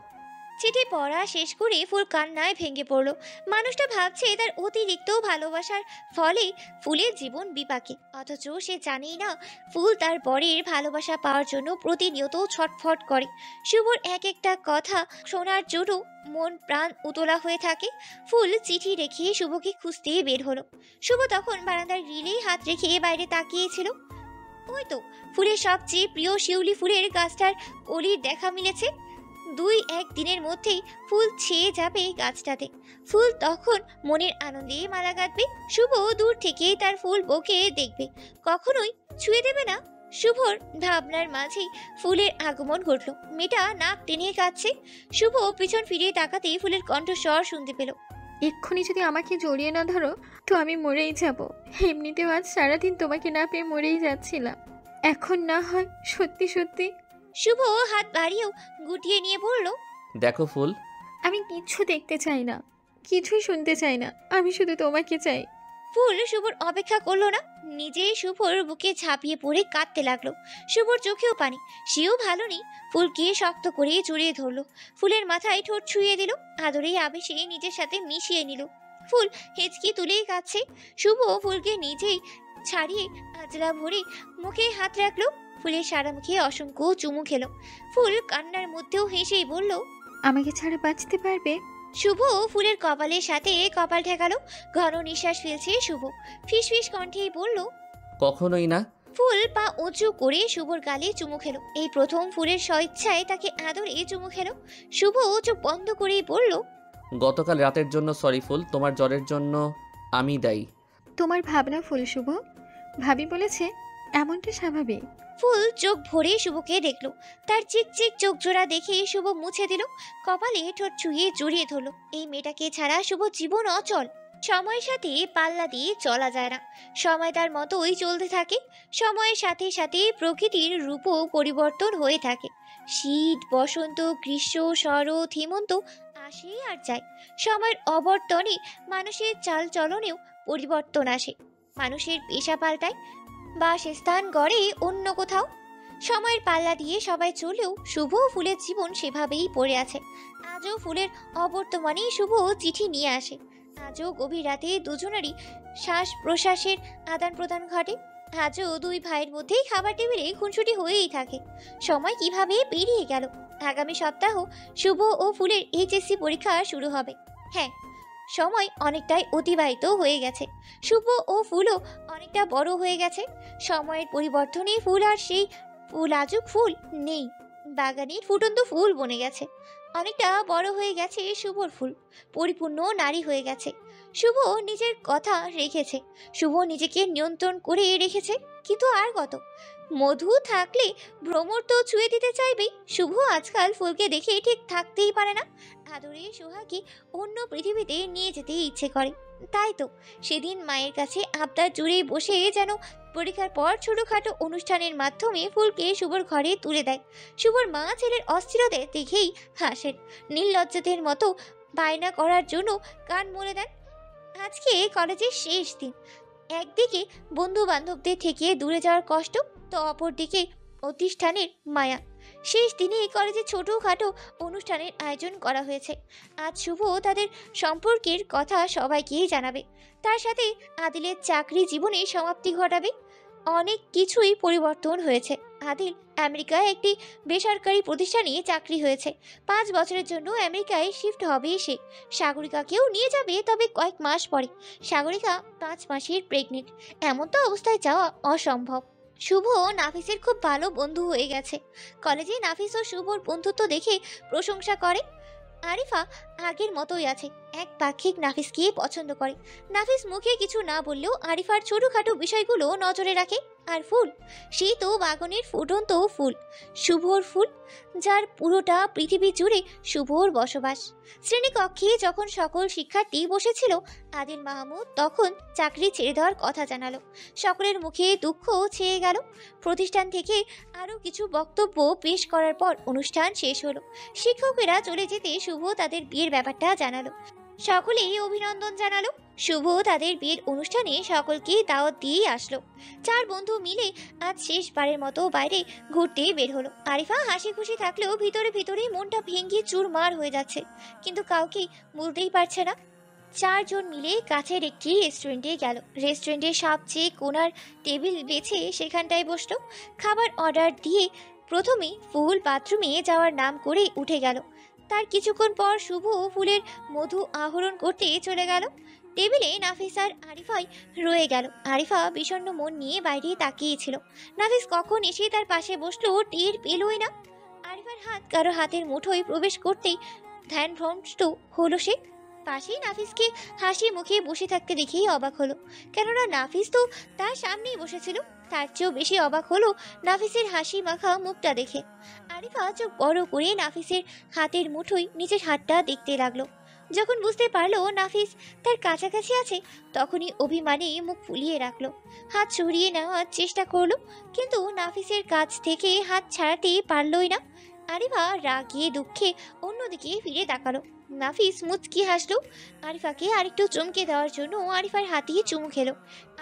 চিঠি পড়া শেষ করে ফুল কান্নায় ভেঙে পড়লো। মানুষটা ভাবছে তার অতিরিক্ত ভালোবাসার ফলে ফুলের জীবন বিপাকে, অথচ সে জানেই না ফুল তার বরের ভালোবাসা পাওয়ার জন্য প্রতিনিয়ত ছটফট করে। শুভর এক একটা কথা শোনার জন্য মন প্রাণ উতলা হয়ে থাকে। ফুল চিঠি রেখে শুভকে খুঁজতে বের হলো। শুভ তখন বারান্দার গ্রিলেই হাত রেখে বাইরে তাকিয়েছিল। ওই তো ফুলের সবচেয়ে প্রিয় শিউলি ফুলের গাছটার কলির দেখা মিলেছে। 2-1 দিনের মধ্যেই ফুল ছেয়ে যাবে গাছটাতে। ফুল তখন মনের আনন্দে মালা গাঁথবে। শুভ দূর থেকেই তার ফুল বউকে দেখবে, কখনোই ছুঁয়ে দেবে না। শুভর ভাবনার মাঝেই ফুলের আগমন ঘটল। মেয়েটা নাক টেনে কাঁদছে। শুভ পিছন ফিরে তাকাতেই ফুলের কণ্ঠস্বর শুনতে পেল। এক্ষুনি যদি আমাকে জড়িয়ে না ধরো তো আমি মরেই যাব। এমনিতেও আজ সারাদিন তোমাকে না পেয়ে মরেই যাচ্ছিলাম, এখন না হয় সত্যি সত্যি। শুভ হাত বাড়িয়েও গুটিয়ে নিয়ে বলল, দেখো ফুল, আমি কিচ্ছু দেখতে চাই না, কিছুই শুনতে চাই না, আমি শুধু তোমাকে চাই। ফুল শুভর অপেক্ষা করলো না, নিজে শুভর বুকে ঝাঁপিয়ে পড়ে কাঁদতে লাগলো। শুভর চোখেও পানি, সেও ভালো নেই। ফুলকে শক্ত করে জড়িয়ে ধরলো। ফুলের মাথায় ঠোঁট ছুঁয়ে দিল, আদরেই আবেশে নিজের সাথে মিশিয়ে নিল। ফুল হেঁচকি তুলেই কাঁদছে। শুভ ফুলকে নিজেই ছাড়িয়ে আজলা ভরে মুখে হাত রাখলো। ফুলের সারা মুখে অসংখ্য চুমু খেলো। ফুল কান্নার মধ্যেও হেসেই বলল, আমাকে ছাড়া বাঁচতে পারবে? শুভ ফুলের কপালের সাথে কপাল ঠেকালো। ঘন নিঃশ্বাস ফেলছে শুভ। ফিসফিস কণ্ঠেই বলল, কখনোই না। ফুল পা উঁচু করে শুভর গালে চুমু খেলো। এই প্রথম ফুলের স্বইচ্ছায় তাকে আদরে চুমু খেলো। শুভ চোখ বন্ধ করেই বলল, গতকাল রাতের জন্য সরি ফুল, তোমার জ্বরের জন্য আমি দায়ী। তোমার ভাবনা ফুল শুভ, ভাবি বলেছে এমনটা স্বাভাবিক। ফুল চোখ ভরে শুভকে দেখলো। তার চিকচিক চোখ জোড়া দেখে শুভ মুছে দিল, কপালে ঠোঁট ছুঁয়ে জড়িয়ে ধরলো। এই মেয়েটাকে ছাড়া শুভ জীবন অচল। সময়ের সাথে পাল্লা দিয়ে চলা যায় না, সময় তার মতোই চলতে থাকে। সময়ের সাথে সাথে প্রকৃতির রূপও পরিবর্তন হয়ে থাকে। শীত, বসন্ত, গ্রীষ্ম, শরৎ, হেমন্ত আসে আর যায়। সময়ের অবর্তনে মানুষের চাল চলনেও পরিবর্তন আসে। মানুষের পেশা পাল্টায়, বাসস্থান গড়ে অন্য কোথাও। সময়ের পাল্লা দিয়ে সবাই চলেও শুভ ফুলের জীবন সেভাবেই পড়ে আছে। আজও ফুলের অবর্তমানে শুভ চিঠি নিয়ে আসে। আজও গভীর রাতে দুজনেরই শ্বাস প্রশ্বাসের আদান প্রদান ঘটে। আজও দুই ভাইয়ের মধ্যেই খাবার টেবিলে খুনসুটি হয়েই থাকে। সময় কিভাবে পেরিয়ে গেল। আগামী সপ্তাহ শুভ ও ফুলের এইচএসসি পরীক্ষা শুরু হবে। হ্যাঁ, সময় অনেকটাই অতিবাহিত হয়ে গেছে। শুভ ও ফুলও অনেকটা বড় হয়ে গেছে। সময়ের পরিবর্তনে ফুল আর সেই লাজুক ফুল নেই। বাগানের ফুটন্ত ফুল বনে গেছে। অনেকটা বড় হয়ে গেছে শুভর ফুল, পরিপূর্ণ নারী হয়ে গেছে। শুভ নিজের কথা রেখেছে, শুভ নিজেকে নিয়ন্ত্রণ করে রেখেছে। কিন্তু আর কত? মধু থাকলে ভ্রমর তো ছুঁয়ে দিতে চাইবেই। শুভ আজকাল ফুলকে দেখে ঠিক থাকতেই পারে না। আদরে সোহাকে অন্য পৃথিবীতে নিয়ে যেতে ইচ্ছে করে। তাই তো সেদিন মায়ের কাছে আবদার জুড়ে বসে যেন পরীক্ষার পর ছোটখাটো অনুষ্ঠানের মাধ্যমে ফুলকে শুভর ঘরে তুলে দেয়। শুভর মা ছেলের অস্থিরতা দেখেই হাসেন। নির্লজ্জদের মতো বায়না করার জন্য কান মলে দেন। আজকে কলেজের শেষ দিন। একদিকে বন্ধু বান্ধবদের থেকে দূরে যাওয়ার কষ্ট, তো অপরদিকে প্রতিষ্ঠানের মায়া। শেষ দিনে কলেজে ছোটোখাটো অনুষ্ঠানের আয়োজন করা হয়েছে। আজ শুভ তাদের সম্পর্কের কথা সবাইকেই জানাবে। তার সাথে আদিলের চাকরি জীবনে সমাপ্তি ঘটাবে। অনেক কিছুই পরিবর্তন হয়েছে। আদিল আমেরিকায় একটি বেসরকারি প্রতিষ্ঠানে চাকরি হয়েছে। 5 বছরের জন্য আমেরিকায় শিফট হবে সে। সাগরিকাকেও নিয়ে যাবে, তবে কয়েক মাস পরে। সাগরিকা 5 মাসের প্রেগনেন্ট। এমন তো অবস্থায় যাওয়া অসম্ভব। শুভ নাফিসের খুব ভালো বন্ধু হয়ে গেছে। কলেজে নাফিস ও শুভর বন্ধুত্ব দেখে প্রশংসা করে। আরিফা আগের মতোই আছে, এক পাক্ষিক নাফিসকে পছন্দ করে। নাফিস মুখে কিছু না বললেও আরিফার ছোটখাটো বিষয়গুলো নজরে রাখে। আর ফুল, সেই তো বাগানের ফুটন্ত ফুল, শুভর ফুল, যার পুরোটা পৃথিবী জুড়ে শুভর বসবাস। শ্রেণীকক্ষে যখন সকল শিক্ষার্থী বসেছিল, আদিল মাহমুদ তখন চাকরি ছেড়ে দেওয়ার কথা জানালো। সকলের মুখে দুঃখ ছেয়ে গেল। প্রতিষ্ঠান থেকে আরও কিছু বক্তব্য পেশ করার পর অনুষ্ঠান শেষ হলো। শিক্ষকেরা চলে যেতে শুভ তাদের বিয়ের ব্যাপারটা জানালো। সকলেই অভিনন্দন জানালো। শুভ তাদের বিয়ের অনুষ্ঠানে সকলকে দাওয়াত দিয়ে আসলো। 4 বন্ধু মিলে আজ শেষবারের মতো বাইরে ঘুরতে বের হলো। আরিফা হাসি খুশি থাকলেও ভিতরে ভিতরে মনটা ভেঙে চুরমার হয়ে যাচ্ছে, কিন্তু কাউকে বলতেই পারছে না। 4 জন মিলে কাছের একটি রেস্টুরেন্টে গেল। রেস্টুরেন্টের সবচেয়ে কোণার টেবিল বেছে সেখানটায় বসলো। খাবার অর্ডার দিয়ে প্রথমে ফুল বাথরুমে যাওয়ার নাম করে উঠে গেল। তার কিছুক্ষণ পর শুভ ফুলের মধু আহরণ করতে চলে গেল। টেবিলে নাফিস আর আরিফাই রয়ে গেল। আরিফা বিষণ্ণ মন নিয়ে বাইরে তাকিয়েছিল। নাফিস কখন এসে তার পাশে বসলো টের পেলই না। আরিফার হাত কারো হাতের মুঠোয় প্রবেশ করতেই ধ্যানভ্রষ্ট হলো সে। পাশেই নাফিসকে হাসি মুখে বসে থাকতে দেখেই অবাক হলো, কেননা নাফিস তো তার সামনেই বসেছিল। তার চেয়েও বেশি অবাক হলো নাফিসের হাসি মাখা মুখটা দেখে। আরিফা চোখ বড় করে নাফিসের হাতের মুঠোয় নিজের হাতটা দেখতে লাগলো। যখন বুঝতে পারলো নাফিস তার কাছাকাছি আছে, তখনই অভিমানে মুখ ফুলিয়ে রাখলো। হাত সরিয়ে নেওয়ার চেষ্টা করলো, কিন্তু নাফিসের কাছ থেকে হাত ছাড়াতে পারলই না। আরিফা রাগে দুঃখে অন্যদিকে ফিরে তাকালো। নাফিস মুচকি হাসলো। আরিফাকে আরেকটু চমকে দেওয়ার জন্য আরিফার হাতে চুমু খেলো।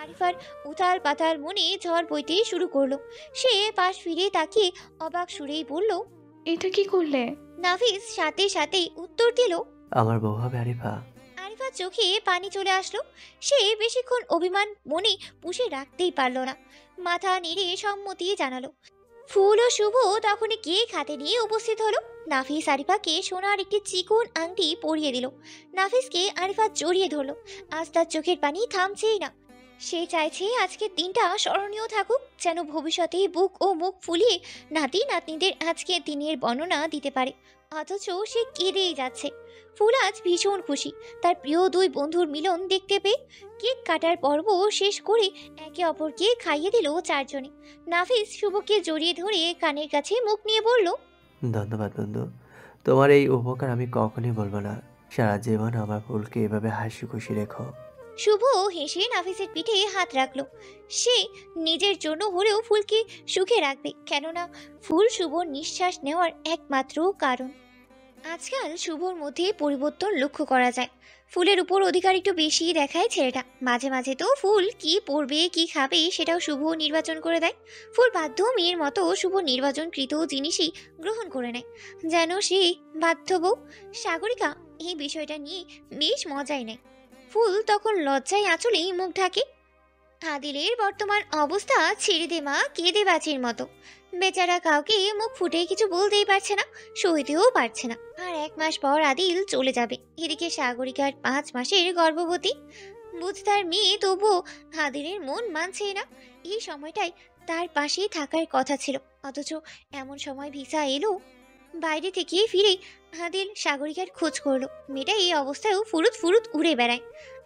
আরিফার উথাল পাতাল মনে ঝড় বইতে শুরু করলো। সে পাশ ফিরে তাকিয়ে অবাক সুরেই বলল, এটা কি করলে? নাফিস সাথে সাথেই উত্তর দিল, আমার বউ হবে আরিফা। আরিফার চোখে পানি চলে আসলো। সে বেশিক্ষণ অভিমান মনে পুষে রাখতেই পারলো না। মাথা নেড়ে সম্মতি জানালো। ফুল ও শুভ তখনই কেক হাতে নিয়ে উপস্থিত হলো। নাফিস আরিফাকে সোনার একটি চিকন আংটি পরিয়ে দিল। নাফিসকে আরিফা জড়িয়ে ধরলো। আজ তার চোখের পানি থামছেই না। সে চাইছে আজকের দিনটা স্মরণীয় থাকুক, যেন ভবিষ্যতে বুক ও মুখ ফুলিয়ে নাতি নাতনিদের আজকের দিনের বর্ণনা দিতে পারে। অথচ সে কেঁদেই যাচ্ছে। ফুল আজ ভীষণ খুশি তার প্রিয় 2 বন্ধুর মিলন দেখতে পেয়ে। কেক কাটার পর্ব শেষ করে একে অপরকে খাইয়ে দিল 4 জনে। নাফিস শুভকে জড়িয়ে ধরে কানের কাছে মুখ নিয়ে বলল, ধন্যবাদ বন্ধু, তোমার এই উপকার আমি কখনই বলবো না। সারা জীবন আমার ফুলকে এভাবে হাসি খুশি রেখো। শুভ হেসে নাফিসের পিঠে হাত রাখলো। সে নিজের জন্য হলেও ফুলকে সুখে রাখবে, কেননা ফুল শুভর নিঃশ্বাস নেওয়ার একমাত্র কারণ। আজকাল শুভর মধ্যে পরিবর্তন লক্ষ্য করা যায়। ফুলের উপর অধিকার একটু বেশি দেখায় ছেলেটা। মাঝে মাঝে তো ফুল কি পরবে কি খাবে সেটাও শুভ নির্বাচন করে দেয়। ফুল বাধ্য মেয়ের মতো শুভ নির্বাচনকৃত জিনিসই গ্রহণ করে নেয়, যেন সে বাধ্য বউ। সাগরিকা এই বিষয়টা নিয়ে বেশ মজাই নেয়। ফুল তখন লজ্জায় আঁচলেই মুখ ঢাকে। আদিলের বর্তমান অবস্থা ছেড়ে দে মা, কেঁদে বাঁচির মতো। বেচারা কাউকে মুখ ফুটে কিছু বলতেই পারছে না, সইতেও পারছে না। আর 1 মাস পর আদিল চলে যাবে। এদিকে সাগরিকার 5 মাসের গর্ভবতী বুঝতার মেয়ে, তবুও আদিলের মন মানছে না। এই সময়টাই তার পাশেই থাকার কথা ছিল, অথচ এমন সময় ভিসা এলো। বাইরে থেকে ফিরে আদিল সাগরিকার খোঁজ করলো। মেয়েটা এই অবস্থায়ও ফুরুত ফুরুত উড়ে বেড়ায়।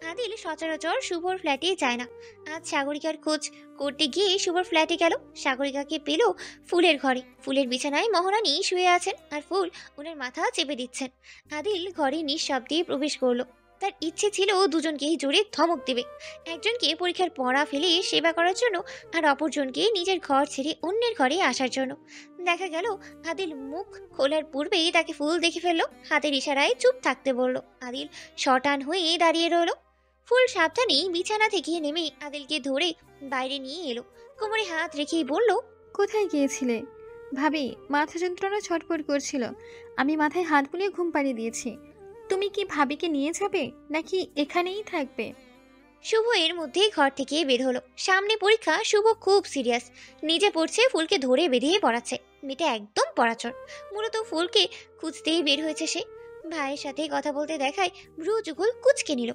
আদিল সচরাচর শুভর ফ্ল্যাটে যায় না। আজ সাগরিকার খোঁজ করতে গিয়ে শুভর ফ্ল্যাটে গেল। সাগরিকাকে পেল ফুলের ঘরে। ফুলের বিছানায় মহারানী শুয়ে আছেন, আর ফুল ওনার মাথা চেপে দিচ্ছেন। আদিল ঘরে নিঃশব্দে প্রবেশ করলো। তার ইচ্ছে ছিল দুজনকেই জোরে ধমক দেবে, একজনকে পরীক্ষার পড়া ফেলে সেবা করার জন্য, আর অপরজনকে নিজের ঘর ছেড়ে অন্যের ঘরে আসার জন্য। দেখা গেল আদিল মুখ খোলার পূর্বেই তাকে ফুল দেখে ফেললো। হাতের ইশারায় চুপ থাকতে বলল। আদিল শটান হয়ে দাঁড়িয়ে রইল। ফুল সাবধানে বিছানা থেকে নেমে আদিলকে ধরে বাইরে নিয়ে এলো। কোমরে হাত রেখেই বলল, কোথায় গিয়েছিলে? ভাবি মাথা যন্ত্রণা ছটফট করছিল, আমি মাথায় হাত বুলিয়ে ঘুম পাড়িয়ে দিয়েছি। তুমি কি ভাবিকে নিয়ে যাবে নাকি এখানেই থাকবে? শুভ এর মধ্যেই ঘর থেকে বের হলো। সামনে পরীক্ষা, শুভ খুব সিরিয়াস। নিজে পড়ছে, ফুলকে ধরে বেরিয়ে পড়াচ্ছে। মেয়েটা একদম পড়াচর। মূলত ফুলকে খুঁজতেই বের হয়েছে সে। ভাইয়ের সাথে কথা বলতে দেখায় ভ্রু যুগল কুচকে নিল।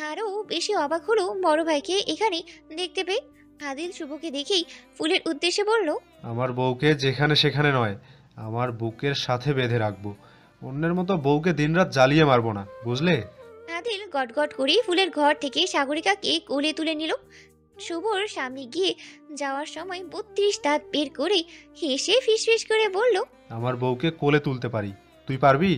আরও বেশি অবাক হলো বড় ভাইকে এখানে দেখতে পেয়ে। আদিল শুভকে দেখেই ফুলের উদ্দেশ্যে বলল, আমার বউকে যেখানে সেখানে নয়, আমার বুকের সাথে বেঁধে রাখবো। অন্যের মতো বউকে দিনরাত জ্বালিয়ে মারবো না, বুঝলে? আদিল গটগট করে ফুলের ঘর থেকে সাগরিকাকে কোলে তুলে নিল। শুভর সামনে গিয়ে যাওয়ার সময় 32 দাঁত বের করে হেসে ফিসফিস করে বলল, আমার বউকে কোলে তুলতে পারি, তুই পারবি?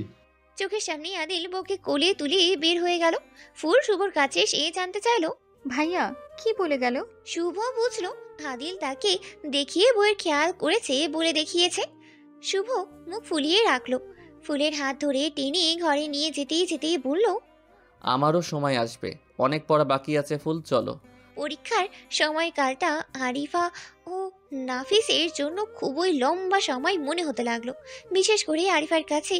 চোখের সামনে আদিল বউকে কোলে তুলে বের হয়ে গেল। ফুল শুভর কাছে সে জানতে চাইলো, ভাইয়া কি বলে গেল? শুভ বুঝলো আদিল তাকে দেখিয়ে বইয়ের খেয়াল করেছে বলে দেখিয়েছে। শুভ মুখ ফুলিয়ে রাখলো। ফুলের হাত ধরে টেনে ঘরে নিয়ে যেতেই যেতেই বলল, আমারও সময় আসবে, অনেক পড়া বাকি আছে ফুল, চলো। পরীক্ষার সময়কালটা আরিফা ও নাফিসের জন্য খুবই লম্বা সময় মনে হতে লাগলো। বিশেষ করে আরিফার কাছে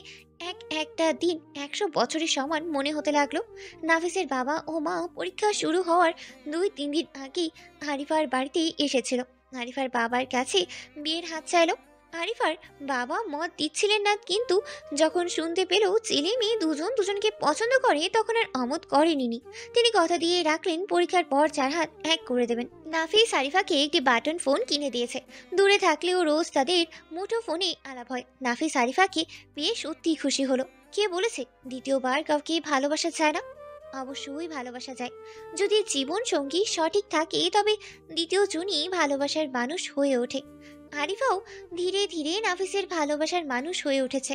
একটা দিন 100 বছরের সমান মনে হতে লাগলো। নাফিসের বাবা ও মা পরীক্ষা শুরু হওয়ার 2-3 দিন আগেই আরিফার বাড়িতে এসেছিল। আরিফার বাবার কাছে বিয়ের হাত চাইলো। আরিফার বাবা মত দিচ্ছিলেন না, কিন্তু যখন শুনতে পেল ছেলে মেয়ে দুজন দুজনকে পছন্দ করে তখন আর আমোদ করেনি। তিনি কথা দিয়ে রাখলেন পরীক্ষার পর 4 হাত এক করে দেবেন। নাফিস আরিফাকে একটি বাটন ফোন কিনে দিয়েছে। দূরে থাকলেও রোজ তাদের মুঠো ফোনে আলাপ হয়। নাফিস আরিফাকে পেয়ে সত্যিই খুশি হলো। কে বলেছে দ্বিতীয়বার কাউকে ভালোবাসা চায় না? অবশ্যই ভালোবাসা যায়। যদি জীবন সঙ্গী সঠিক থাকে তবে দ্বিতীয় জনই ভালোবাসার মানুষ হয়ে ওঠে। আরিফাও ধীরে ধীরে নাফিসের ভালোবাসার মানুষ হয়ে উঠেছে।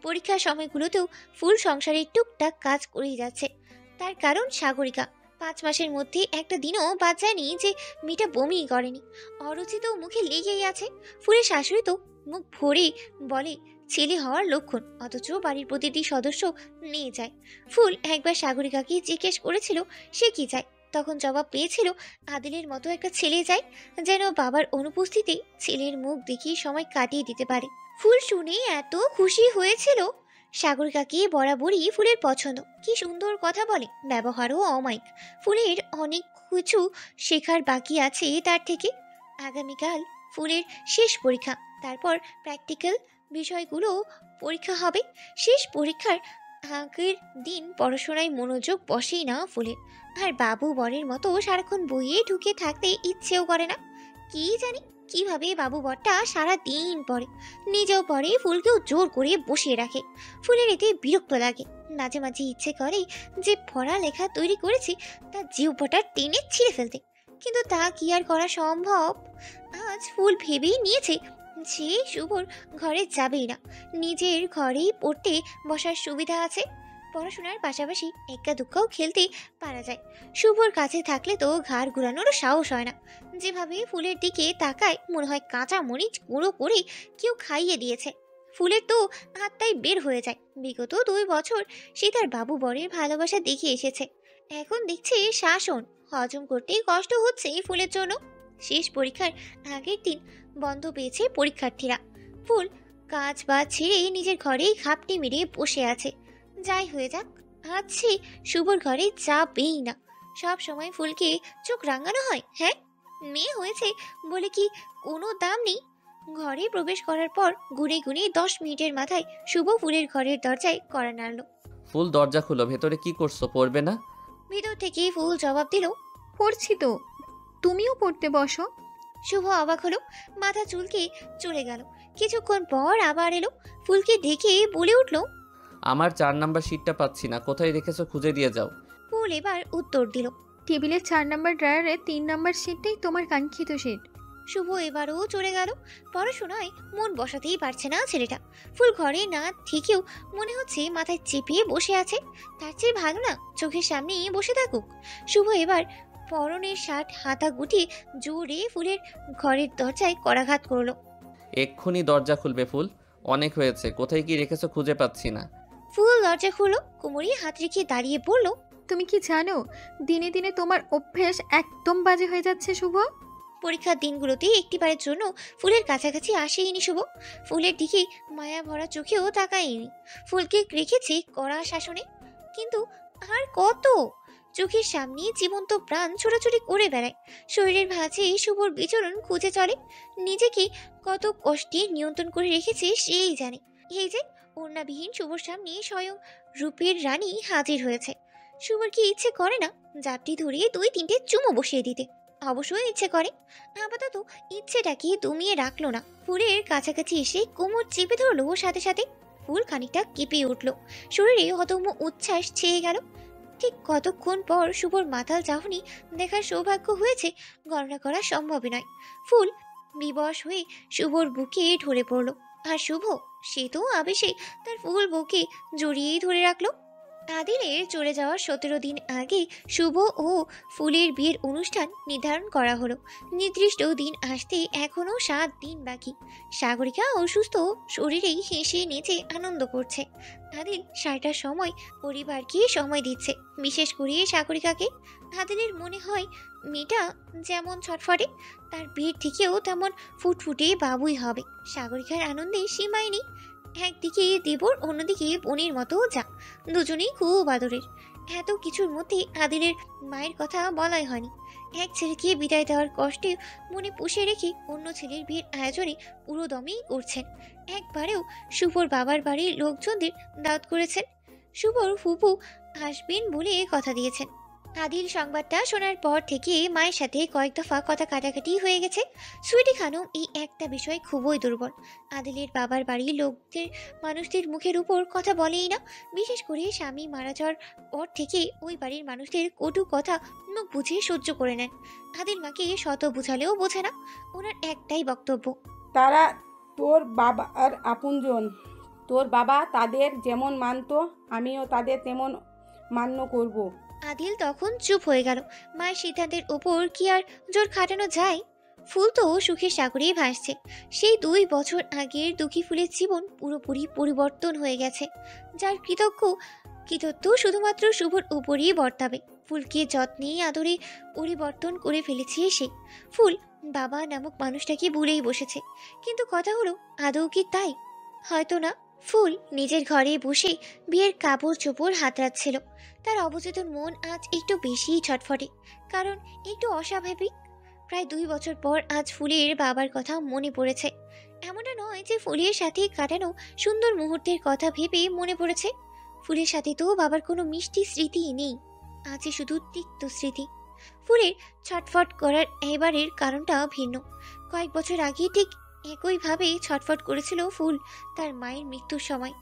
পরীক্ষার সময়গুলোতেও ফুল সংসারের টুকটাক কাজ করেই যাচ্ছে। তার কারণ সাগরিকা 5 মাসের মধ্যে একটা দিনও বাদ যায়নি যে মেয়েটা বমি করেনি। অরুচি তো মুখে লেগেই আছে। ফুলের শাশুড়ি তো মুখ ভরে বলে ছেলে হওয়ার লক্ষণ, অথচ বাড়ির প্রতিটি সদস্য নিয়ে যায়। ফুল একবার সাগরিকাকে জিজ্ঞেস করেছিল সে কি চায়, তখন জবাব পেয়েছিল আদিলের মতো একটা ছেলে চাই, যেন বাবার অনুপস্থিতি ছেলের মুখ দেখিয়ে সময় কাটিয়ে দিতে পারে। ফুল শুনে এত খুশি হয়েছিল। সাগরিকাকে বরাবরই ফুলের পছন্দ। কি সুন্দর কথা বলে, ব্যবহারও অমায়িক। ফুলের অনেক কিছু শেখার বাকি আছে তার থেকে। আগামীকাল ফুলের শেষ পরীক্ষা, তারপর প্র্যাকটিক্যাল বিষয়গুলো পরীক্ষা হবে। শেষ পরীক্ষার আগের দিন পড়াশোনায় মনোযোগ বসেই না ফুলের। আর বাবু বরের মতো সারাক্ষণ বইয়ে ঢুকে থাকতে ইচ্ছেও করে না। কি জানি কিভাবে বাবু বরটা সারা দিন পড়ে, নিজেও পড়ে, ফুলকেও জোর করে বসিয়ে রাখে। ফুলের এতে বিরক্ত লাগে। মাঝে মাঝে ইচ্ছে করে যে পড়ালেখা তৈরি করেছি তার জিহ্বাটা টেনে ছিঁড়ে ফেলতে, কিন্তু তা কি আর করা সম্ভব? আজ ফুল ভেবেই নিয়েছে যে শুভর ঘরে যাবেই না, নিজের ঘরেই পড়তে বসার সুবিধা আছে। পড়াশোনার পাশাপাশি একা দুঃখও খেলতে পারা যায়। শুভর কাছে থাকলে তো ঘাড় ঘুরানোরও সাহস হয় না। যেভাবে ফুলের দিকে তাকায় মনে হয় কাঁচা মরিচ গুঁড়ো করে কেউ খাইয়ে দিয়েছে। ফুলের তো আত্মাই বের হয়ে যায়। বিগত 2 বছর সে তার বাবু বরের ভালোবাসা দেখে এসেছে, এখন দেখছে শাসন। হজম করতে কষ্ট হচ্ছে ফুলের জন্য। শেষ পরীক্ষার আগের দিন বন্ধ পেয়েছে পরীক্ষার্থীরা। ফুল কাজ বাজ ছেড়ে নিজের ঘরেই ঘাপটি মেরে বসে আছে। যাই হয়ে যাক, আজ সে শুভর ঘরে যাবেই না। সব সময় ফুলকে চোখ রাঙানো হয়? হ্যাঁ, মেয়ে হয়েছে বলে কি কোনো দাম নেই? ঘরে প্রবেশ করার পর গুনে গুনে 10 মিনিটের মাথায় শুভ ফুলের ঘরের দরজায় কড়া নাড়ল। ফুল দরজা খুলো, ভেতরে কি করছো, পড়বে না? ভিতর থেকে ফুল জবাব দিল, পড়ছি তো, তুমিও পড়তে বসো। শুভ অবাক হলো, মাথা চুলকে চলে গেল। কিছুক্ষণ পর আবার এলো, ফুলকে দেখে বলে উঠল, আমার 4 নাম্বার সিটটা পাচ্ছি না, কোথায় রেখেছো খুঁজে দিয়ে যাও। ফুল এবার উত্তর দিল, টেবিলের 4 নম্বর ড্রয়ারে 3 নম্বর সিটটাই তোমার কাঙ্ক্ষিত সিট। শুভ এবারও চলে গেল। পড়াশোনায় মন বসাতেই পারছে না ছেলেটা। ফুল ঘরে না থেকেও মনে হচ্ছে মাথায় চেপে বসে আছে। তার চেয়ে ভালো না চোখের সামনেই বসে থাকুক। শুভ এবার পরনের শার্ট হাতা গুটিয়ে জোরে ফুলের ঘরের দরজায় করাঘাত করলো। এক্ষুনি দরজা খুলবে ফুল, অনেক হয়েছে, কোথায় কি রেখেছো খুঁজে পাচ্ছি না। ফুল দরজা খুললো, কোমরে হাত রেখে দাঁড়িয়ে বলল, তুমি কি জানো দিনে দিনে তোমার অভ্যেস একদম বাজে হয়ে যাচ্ছে শুভ। পরীক্ষার দিনগুলোতে একটিবারের জন্য ফুলের কাছাকাছি আসেইনি শুভ। ফুলের দিকে মায়া ভরা চোখেও তাকায়নি। ফুলকে রেখেছে কড়া শাসনে, কিন্তু আর কত? চোখের সামনে জীবন্ত প্রাণ ছোটাছুটি করে বেড়ায়। শরীরের ভাঁজে শুভর বিচরণ খুঁজে চলে। নিজেকে কত কষ্টে নিয়ন্ত্রণ করে রেখেছে সেই জানে। এই যে ওড়নাবিহীন শুভর সামনে স্বয়ং রূপের রানী হাজির হয়েছে। শুভর কি ইচ্ছে করে না জাপটি ধরিয়ে 2-3টে চুমো বসিয়ে দিতে? অবশ্যই ইচ্ছে করে। আপাতত ইচ্ছেটাকে দমিয়ে রাখলো না। ফুলের কাছাকাছি এসে কোমর চেপে ধরলো সাথে সাথে। ফুল খানিকটা কেঁপে উঠল, শরীরে অদম্য উচ্ছ্বাস ছেয়ে গেল। ঠিক কতক্ষণ পর শুভর মাতাল চাহনি দেখার সৌভাগ্য হয়েছে গণনা করা সম্ভব নয়। ফুল বিবশ হয়ে শুভর বুকে ঢলে পড়ল, আর শুভ সে তো আবেশে তার ফুল বুকে জড়িয়েই ধরে রাখলো। আদিলের চলে যাওয়ার 17 দিন আগে শুভ ও ফুলের বিয়ের অনুষ্ঠান নির্ধারণ করা হলো। নির্দিষ্ট দিন আসতে এখনো 7 দিন বাকি। সাগরিকা অসুস্থ শরীরেই হেসে নেচে আনন্দ করছে। আদিল সারাটা সময় পরিবারকে সময় দিচ্ছে, বিশেষ করে সাগরিকাকে। আদিলের মনে হয় মেয়েটা যেমন ছটফটে, তার বিয়ের থেকেও তেমন ফুটফুটে বাবুই হবে। সাগরিকার আনন্দে সীমাই নেই। একদিকে দেবর, অন্যদিকে বোনের মতো যা, দুজনেই খুব আদরের। এত কিছুর মধ্যে আদিলের মায়ের কথা বলাই হয়নি। এক ছেলেকে বিদায় দেওয়ার কষ্টে মনে পুষে রেখে অন্য ছেলের বিয়ের আয়োজনে পুরোদমেই করছেন। একবারেও শুভর বাবার বাড়ির লোকজনদের দাওয়াত করেছেন। শুভর ফুপু আসবেন বলে কথা দিয়েছেন। আদিল সংবাদটা শোনার পর থেকে মায়ের সাথে কয়েক দফা কথা কাটাকাটি হয়ে গেছে। সুইটি খানম এই একটা বিষয় খুবই দুর্বল। আদিলের বাবার বাড়ির মানুষদের মুখের উপর কথা বলেই না। বিশেষ করে স্বামী মারা যাওয়ার পর থেকে ওই বাড়ির মানুষদের কটু কথা মুখ বুঝে সহ্য করে নেন। আদিল মাকে শত বুঝালেও বোঝে না। ওনার একটাই বক্তব্য, তারা তোর বাবার আপনজন। তোর বাবা তাদের যেমন মানত, আমিও তাদের তেমন মান্য করব। আদিল তখন চুপ হয়ে গেল। মায়ের সিদ্ধান্তের ওপর কি আর জোর খাটানো যায়? ফুল তো সুখের সাগরেই ভাসছে। সেই 2 বছর আগের দুঃখী ফুলের জীবন পুরোপুরি পরিবর্তন হয়ে গেছে, যার কৃতত্ব শুধুমাত্র শুভর উপরই বর্তাবে। ফুলকে যত্নে আদরে পরিবর্তন করে ফেলেছে সে। ফুল বাবা নামক মানুষটাকে ভুলেই বসেছে। কিন্তু কথা হলো, আদৌ কি তাই? হয়তো না। ফুল নিজের ঘরে বসে বিয়ের কাপড় চোপড় হাতড়াচ্ছিল। তার অবচেতন মন আজ একটু বেশিই ছটফটে, কারণ একটু অস্বাভাবিক। প্রায় 2 বছর পর আজ ফুলের বাবার কথা মনে পড়েছে। এমনটা নয় যে ফুলের সাথে কাটানো সুন্দর মুহূর্তের কথা ভেবে মনে পড়েছে। ফুলের সাথে তো বাবার কোনো মিষ্টি স্মৃতি নেই, আছে শুধু তিক্ত স্মৃতি। ফুলের ছটফট করার এবারের কারণটা ভিন্ন। কয়েক বছর আগে ঠিক একইভাবে ছটফট করেছিল ফুল তার মায়ের মৃত্যুর সময়।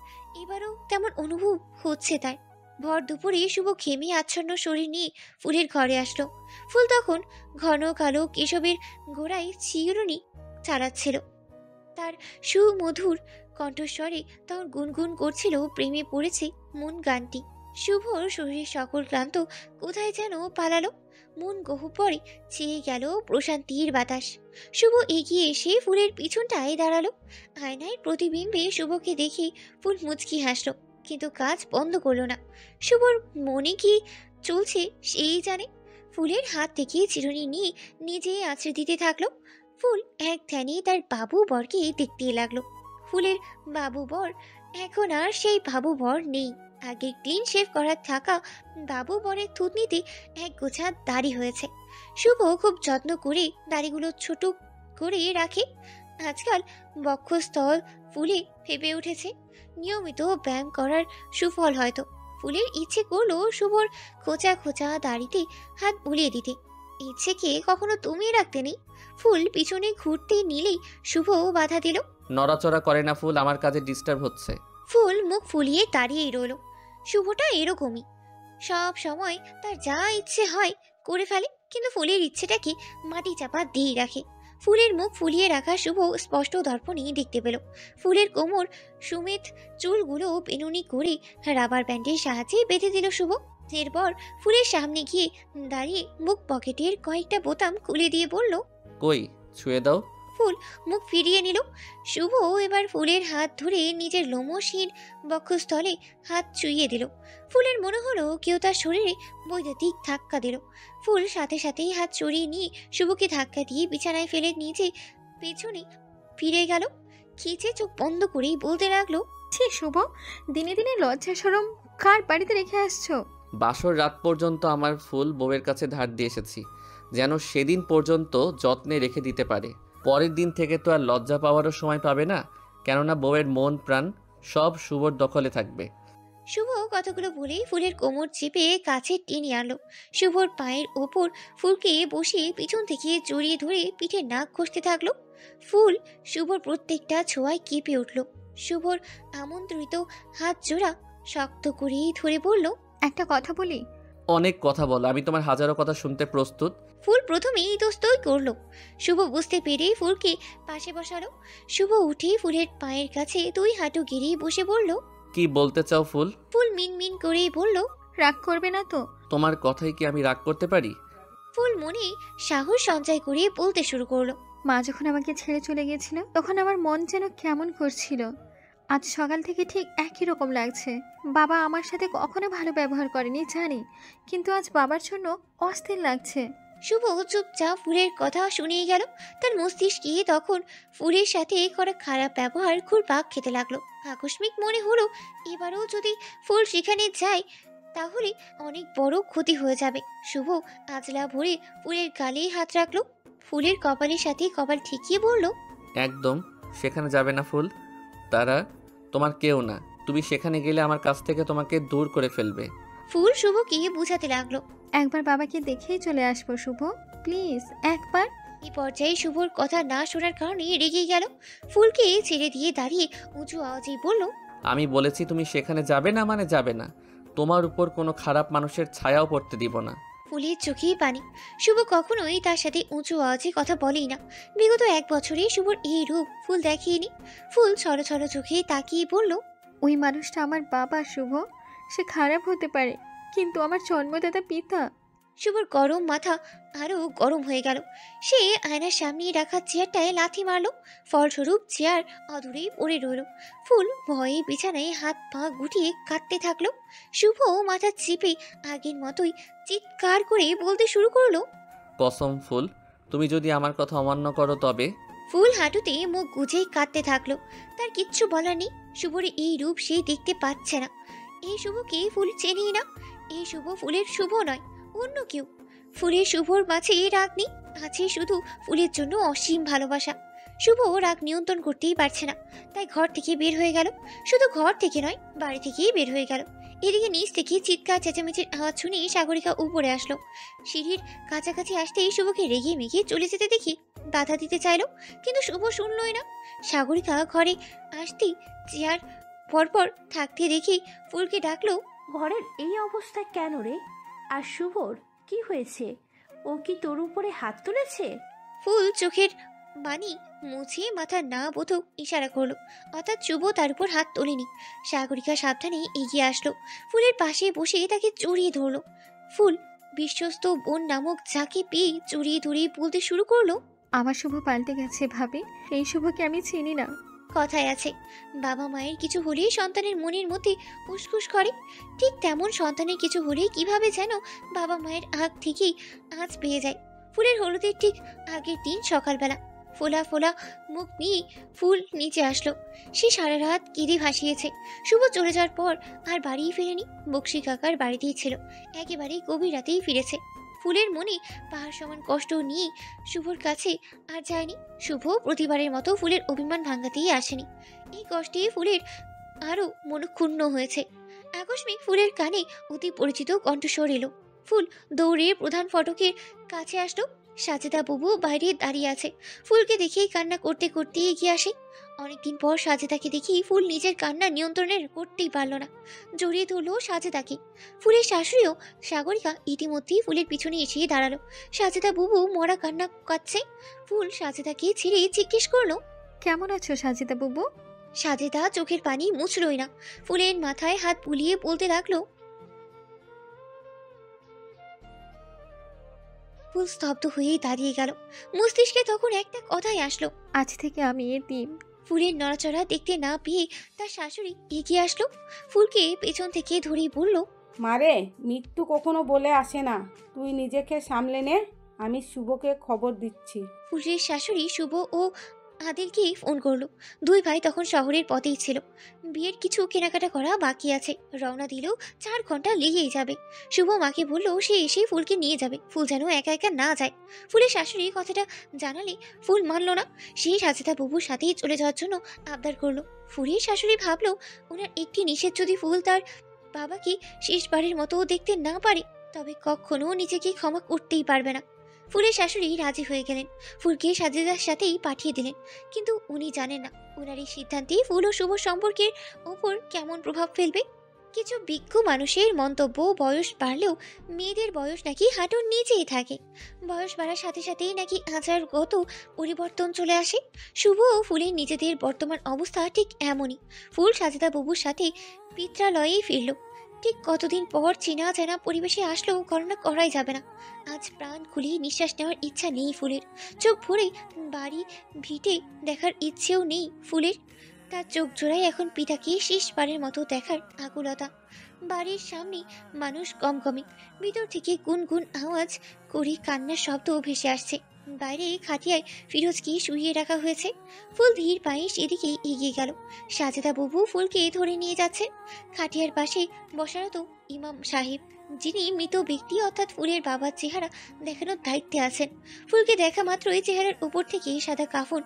এবারও তেমন অনুভব হচ্ছে তার। ভর দুপুরে শুভ ঘেমে আচ্ছন্ন শরীর নিয়ে ফুলের ঘরে আসলো। ফুল তখন ঘন কালো কেশবের গোড়ায় চিরুনি চালাচ্ছিল। তার সুমধুর কণ্ঠস্বরে তখন গুনগুন করছিল প্রেমে পড়েছে মন গানটি। শুভর শরীরের সকল ক্লান্ত কোথায় যেন পালালো। মন গহ্বরে চেয়ে গেল প্রশান্তির বাতাস। শুভ এগিয়ে এসে ফুলের পিছনটায় দাঁড়ালো। আয়নায় প্রতিবিম্বে শুভকে দেখে ফুল মুচকি হাসলো, কিন্তু কাজ বন্ধ করলো না। শুভর মনে কি চলছে সেই জানে। ফুলের হাত থেকে চিরুনি নিয়ে নিজে আছড়ে দিতে থাকলো। ফুল এক ধ্যানে তার বাবু বরকে দেখতে লাগলো। ফুলের বাবু বর এখন আর সেই বাবু বর নেই। আগে ক্লিন শেভ করা থাকা বাবু বরের থুতনিতে এক গোছা দাড়ি হয়েছে। শুভ খুব যত্ন করে দাড়িগুলো ছোট করে রাখে। আজকাল বক্ষস্থল ফুলে ফেপে উঠেছে। নিয়মিত ব্যায়াম করার সুফল হয়তো। ফুলের ইচ্ছে করলো শুভর খোঁচা খোঁচা দাড়িতে হাত বুলিয়ে দিতে। ইচ্ছেকে কখনো তুমিয়ে রাখতে নেই। ফুল পিছনে ঘুরতে নিলেই শুভ বাধা দিল। নড়াচড়া করে না ফুল, আমার কাজে ডিস্টার্ব হচ্ছে। ফুল মুখ ফুলিয়ে দাঁড়িয়েই রইল। শুভটা এরকমই, সব সময় তার যা ইচ্ছে হয় করে ফেলে, কিন্তু ফুলের ইচ্ছেটাকে মাটি চাপা দিয়ে রাখে। ফুলের মুখ ফুলিয়ে রাখা শুভ স্পষ্ট দর্পণে দেখতে পেল। ফুলের কোমর সুমেত চুলগুলো বেনুনি করে রাবার ব্যান্ডের সাহায্যে বেঁধে দিল শুভ। এরপর ফুলের সামনে গিয়ে দাঁড়িয়ে মুখ পকেটের কয়েকটা বোতাম খুলে দিয়ে বলল, কই ছুঁয়ে দাও। ফুল মুখ ফিরিয়ে নিল। শুভ এবার ফুলের হাত ধরে নিজের লোমশহীন বক্ষস্থলে হাত চুইয়ে দিল। ফুলের মনে হলো কেউ তার শরীরে বৈদ্যুতিক ধাক্কা দিল। ফুল সাথে সাথেই হাত সরিয়ে নিয়ে শুভকে ধাক্কা দিয়ে বিছানায় ফেলে নিজে পেছনে ফিরে গেল। খিচে চোখ বন্ধ করেই বলতে লাগলো, ছি শুভ, দিনে দিনে লজ্জা শরম কার বাড়িতে রেখে আসছো? বাসর রাত পর্যন্ত আমার ফুল বউয়ের কাছে ধার দিয়ে এসেছি, যেন সেদিন পর্যন্ত যত্নে রেখে দিতে পারে। পরের দিন থেকে তো আর লজ্জা পাওয়ারও সময় পাবে না, কেননা বউয়ের মন প্রাণ সব শুভর দখলে থাকবে। শুভ কতগুলো বলেই ফুলের কোমর চেপে কাছে টেনে আনলো। শুভর পায়ের ওপর ফুলকে বসিয়ে পিছন থেকে জড়িয়ে ধরে পিঠে নাক ঘষতে থাকলো। ফুল শুভর প্রত্যেকটা ছোঁয়ায় কেঁপে উঠল। শুভর আমন্ত্রিত হাত জোড়া শক্ত করে ধরে বলল, একটা কথা বলি? অনেক কথা বলো, আমি তোমার হাজারো কথা শুনতে প্রস্তুত। ফুল প্রথমেই দোস্তই করলো। শুভ বুঝতে পেরে ফুলকে পাশে বসালো। শুভ উঠে ফুলের পায়ের কাছে 2 হাঁটু গেড়ে বসে বলল, কি বলতে চাও ফুল? ফুল মিনমিন করেই বলল, রাগ করবে না তো? তোমার কথায় কি আমি রাগ করতে পারি? ফুল মনে সাহস সঞ্চয় করে বলতে শুরু করলো। মা যখন আমাকে ছেড়ে চলে গেছিল তখন আমার মন যেন কেমন করছিল। আজ সকাল থেকে ঠিক একই রকম লাগছে। বাবা আমার সাথে কখনো ভালো ব্যবহার করেনি জানি, কিন্তু আজ বাবার জন্য অস্থির লাগছে। শুভ চুপচাপ ফুলের কথা শুনিয়ে গেল। তার মস্তিষ্কে তখন ফুলের সাথে করা খারাপ ব্যবহার ঘুরপাক খেতে লাগলো। আকস্মিক মনে হলো এবারও যদি ফুল সেখানে যায় তাহলে অনেক বড় ক্ষতি হয়ে যাবে। শুভ আজলা ভরে ফুলের গালে হাত রাখলো, ফুলের কপালের সাথে কপাল ঠেকিয়ে বলল, একদম সেখানে যাবে না ফুল। তারা তোমার কেউ না। তুমি সেখানে গেলে আমার কাছ থেকে তোমাকে দূর করে ফেলবে। ফুল শুভকে বুঝাতে লাগলো। একবার বাবাকে দেখেই চলে আসবো শুভ, প্লিজ একবার। এই পর্যায়ে শুভর কথা না শোনার কারণে রেগে গেল। ফুলকে ছেড়ে দিয়ে দাঁড়িয়ে উঁচু আওয়াজেই বলল, আমি বলেছি তুমি সেখানে যাবে না মানে যাবে না। তোমার উপর কোনো খারাপ মানুষের ছায়াও পড়তে দিব না। ফুলের চোখেই পানি। শুভ কখনোই তার সাথে উঁচু আওয়াজে কথা বলেই না। বিগত 1 বছরে শুভর এই রূপ ফুল দেখেনি। ফুল ছলো ছলো চোখে তাকিয়ে বলল, ওই মানুষটা আমার বাবা শুভ। সে খারাপ হতে পারে, কিন্তু আমার জন্মদাতা পিতা। শুভর গরম মাথা আরো গরম হয়ে গেল। সে আয়নার সামনে রাখা চেয়ারটায় লাথি মারলো। ফলস্বরূপ চেয়ার অদূরেই পড়ে রইল। ফুল ভয়ে বিছানায় হাত পা গুটিয়ে কাঁদতে থাকলো। শুভ মাথা চেপে আগের মতোই চিৎকার করে বলতে শুরু করলো, কসম ফুল, তুমি যদি আমার কথা অমান্য করো তবে। ফুল হাঁটুতে মুখ গুজে কাঁদতে থাকলো। তার কিচ্ছু বলার নেই। শুভর এই রূপ সে দেখতে পাচ্ছে না। এই শুভকে ফুল চেনেই না। এই শুভ ফুলের শুভ নয়, অন্য কেউ। ফুলের শুভর মাঝে রাগ নেই, আছে শুধু ফুলের জন্য অসীম ভালোবাসা। শুভ রাগ নিয়ন্ত্রণ করতেই পারছে না, তাই ঘর থেকে বের হয়ে গেল। শুধু ঘর থেকে নয়, বাড়ি থেকেই বের হয়ে গেল। এদিকে নিচ থেকে চিৎকার চেঁচামেচির আওয়াজ শুনে সাগরিকা উপরে আসলো। সিঁড়ির কাছাকাছি আসতেই শুভকে রেগে মেগে চলে যেতে দেখি বাধা দিতে চাইলো, কিন্তু শুভ শুনলই না। সাগরিকা ঘরে আসতেই চেয়ার পরপর থাকতে দেখি ফুলকে ডাকলো, ঘরের এই অবস্থা কেন রে? আর শুভর কি হয়েছে? ও কি তোর উপরে হাত তুলেছে? ফুল চোখের পানি মুছে মাথা না বোধক ইশারা করলো, অর্থাৎ শুভ তার উপর হাত তোলেনি। সাগরিকা সাবধানে এগিয়ে আসলো, ফুলের পাশে বসে তাকে জড়িয়ে ধরলো। ফুল বিশ্বস্ত বোন নামক যাকে পেয়ে জড়িয়ে ধরে বলতে শুরু করলো, আমার শুভ পাল্টে গেছে ভাবি, এই শুভকে আমি চিনি না। কথায় আছে বাবা মায়ের কিছু হলে সন্তানের মনের মধ্যে উসখুস করে, ঠিক তেমন সন্তানের কিছু হলে কিভাবে যেন বাবা মায়ের আগ থেকেই আঁচ পেয়ে যায়। ফুলের হলুদের ঠিক আগের দিন সকালবেলা ফোলা ফোলা মুখ নিয়ে ফুল নিচে আসলো। সে সারা রাত কেঁদে ভাসিয়েছে। শুভ চলে যাওয়ার পর আর বাড়িই ফেরেনি, বক্সি কাকার বাড়িতেই ছিল। একেবারেই গভীর রাতেই ফিরেছে। ফুলের মনে পাহাড় সমান কষ্ট নিয়ে শুভর কাছে আর যায়নি। শুভ প্রতিবারের মতো ফুলের অভিমান ভাঙাতেই আসেনি। এই কষ্টে ফুলের আরও মনক্ষুণ্ণ হয়েছে। আকস্মিক ফুলের কানে অতি পরিচিত কণ্ঠস্বর এলো। ফুল দৌড়ে প্রধান ফটকের কাছে আসলো। সাজেদা বাবু বাইরে দাঁড়িয়ে আছে। ফুলকে দেখেই কান্না করতে করতে এগিয়ে আসে। অনেকদিন পর সাজেদাকে দেখি ফুল নিজের কান্না নিয়ন্ত্রণের করতেই পারল না, জড়িয়ে ধরলো সাজেদাকে। ফুলের শাশুড়িও সাগরিকা ইতিমধ্যেই ফুলের পিছনে এসে দাঁড়ালো। সাজেদা বাবু মরা কান্না কাচ্ছে। ফুল সাজেদাকে ছেড়ে জিজ্ঞেস করলো, কেমন আছো সাজিদা বুবু? সাজেদা চোখের পানি মুছলই না। ফুলের মাথায় হাত বুলিয়ে বলতে লাগলো, ফুল স্তব্ধ হয়েই দাঁড়িয়ে গেল। মস্তিষ্কে তখন একটা কথাই আসলো, আজ থেকে আমি এতিম। ফুলের নড়াচড়া দেখতে না পেয়ে তার শাশুড়ি এগিয়ে আসলো। ফুলকে পেছন থেকে ধরেই বলল, মারে, মৃত্যু কখনো বলে আসে না, তুই নিজেকে সামলে নে, আমি শুভকে খবর দিচ্ছি। ফুলের শাশুড়ি শুভ ও আদিলকে ফোন করলো। দুই ভাই তখন শহরের পথেই ছিল। বিয়ের কিছু কেনাকাটা করা বাকি আছে, রওনা দিলেও 4 ঘন্টা লেগেই যাবে। শুভ মাকে বললো সে এসে ফুলকে নিয়ে যাবে, ফুল যেন একা একা না যায়। ফুলের শাশুড়ি কথাটা জানালে ফুল মানল না। সেই সাজেদা বাবুর সাথেই চলে যাওয়ার জন্য আবদার করলো। ফুলের শাশুড়ি ভাবলো ওনার একটি নিষেধ যদি ফুল তার বাবাকে শেষবারের মতো দেখতে না পারে তবে কখনো নিজেকে ক্ষমা করতেই পারবে না। ফুলের শাশুড়ি রাজি হয়ে গেলেন, ফুলকে সাজেদার সাথেই পাঠিয়ে দিলেন। কিন্তু উনি জানেন না ওনার এই সিদ্ধান্তে ফুল ও শুভ সম্পর্কের ওপর কেমন প্রভাব ফেলবে। কিছু বিজ্ঞ মানুষের মন্তব্য বয়স বাড়লেও মেয়েদের বয়স নাকি হাঁটুর নিচেই থাকে। বয়স বাড়ার সাথে সাথেই নাকি আচারগত পরিবর্তন চলে আসে। শুভ ও ফুলের নিজেদের বর্তমান অবস্থা ঠিক এমনই। ফুল সাজেদা বাবুর সাথে পিত্রালয়েই ফিরল। ঠিক কতদিন পর চেনা জানা পরিবেশে আসলেও গণনা করাই যাবে না। আজ প্রাণ খুলে নিঃশ্বাস নেওয়ার ইচ্ছা নেই ফুলের। চোখ ভরে বাড়ি ভিটে দেখার ইচ্ছেও নেই ফুলের। তার চোখ জোড়ায় এখন পিতাকে শেষবারের মতো দেখার আকুলতা। বাড়ির সামনে মানুষ কম কমে। ভিতর থেকে গুনগুন আওয়াজ করে কান্নার শব্দ ভেসে আসছে। বাইরে খাটিয়ায় ফিরোজকে শুইয়ে রাখা হয়েছে। ফুল ধীর পায়ে সেদিকে এগিয়ে গেল। সাজেদা বাবু ফুলকে ধরে নিয়ে যাচ্ছে। খাটিয়ার পাশে বসারত ইমাম সাহেব, যিনি মৃত ব্যক্তি অর্থাৎ ফুলের বাবার চেহারা দেখানোর দায়িত্বে আছেন। ফুলকে দেখা মাত্রই চেহারার উপর থেকে সাদা কাফন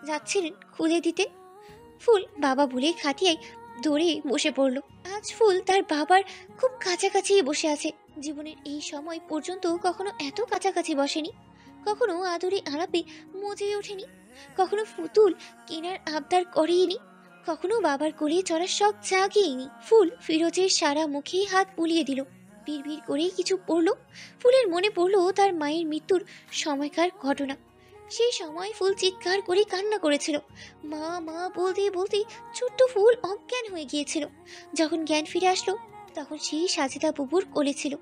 যাচ্ছিলেন খুলে দিতে। ফুল বাবা বলে খাটিয়ায় ধরে বসে পড়ল। আজ ফুল তার বাবার খুব কাছাকাছি বসে আছে। জীবনের এই সময় পর্যন্ত কখনো এত কাছাকাছি বসেনি, কখনো আদরে আলাপে মজে ওঠেনি, কখনো পুতুল কেনার আবদার করেইনি, কখনো বাবার কোলে চড়ার শখ জাগিয়েনি। ফুল ফিরোজের সারা মুখে হাত বুলিয়ে দিল। বিড়বিড় করে কিছু পড়ল। ফুলের মনে পড়ল তার মায়ের মৃত্যুর সময়কার ঘটনা। সেই সময় ফুল চিৎকার করে কান্না করেছিল। মা মা বলতে বলতে ছোট্ট ফুল অজ্ঞান হয়ে গিয়েছিল। যখন জ্ঞান ফিরে আসলো তখন সেই সাজেদা বুবুর কোলে ছিল।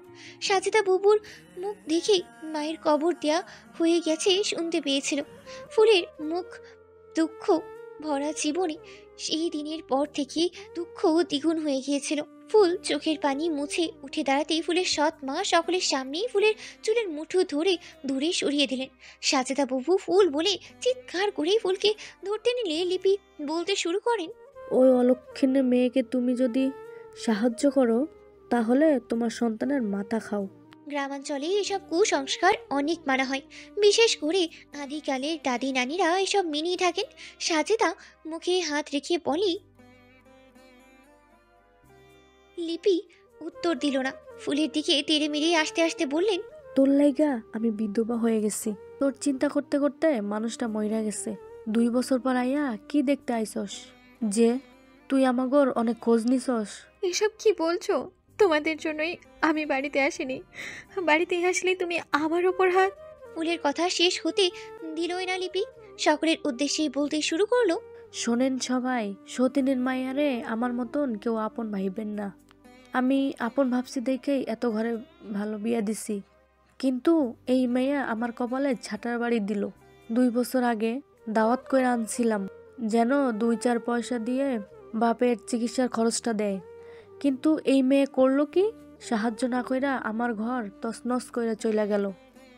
সাজেদা বুবুর মুখ দেখে মায়ের কবর দেয়া হয়ে গেছে শুনতে পেয়েছিল। ফুলের মুখ দুঃখ ভরা জীবনে সেই দিনের পর থেকে দুঃখ দ্বিগুণ হয়ে গিয়েছিল। ফুল চোখের পানি মুছে উঠে দাঁড়াতেই ফুলের সৎ মা সকলের সামনেই ফুলের চুলের মুঠো ধরে দূরে সরিয়ে দিলেন। সাজেদা বাবু ফুল বলে চিৎকার করে ফুলকে ধরতে নিলে লিপি বলতে শুরু করেন, ওই অলক্ষিণে মেয়েকে তুমি যদি সাহায্য করো তাহলে তোমার সন্তানের মাথা খাও। গ্রামাঞ্চলে এসব কুসংস্কার অনেক মানা হয়। বিশেষ করে আদিকালের দাদি নানিরা এসব মেনেই থাকেন। সাজেদা মুখে হাত রেখে বলে। লিপি উত্তর দিল না। ফুলের দিকে তেড়ে মেরে আসতে আসতে বললেন, তোর লাইগা আমি বিধবা হয়ে গেছি। তোর চিন্তা করতে করতে মানুষটা মইরা গেছে। 2 বছর পর আইয়া কি দেখতে আইসস যে তুই আমাগর অনেক খোঁজ নিছস? এসব কি বলছো? তোমাদের জন্যই আমি বাড়িতে আসিনি। বাড়িতে আসলে তুমি আমার ওপর হাত। ফুলের কথা শেষ হতে দিলই না লিপি। সকলের উদ্দেশ্যেই বলতে শুরু করলো, শোনেন সবাই, সতীনের মাইয়ারে আমার মতন কেউ আপন ভাইবেন না। আমি আপন ভাবছি দেখেই এত ঘরে ভালো বিয়া দিছি, কিন্তু এই মেয়ে আমার কপালে ঝাঁটার বাড়ি দিল। 2 বছর আগে দাওয়াত করে আনছিলাম যেন 2-4 পয়সা দিয়ে বাপের চিকিৎসার খরচটা দেয়, কিন্তু এই মেয়ে করলো কি? সাহায্য না কইরা আমার ঘর তছনছ কইরা চইলা গেল।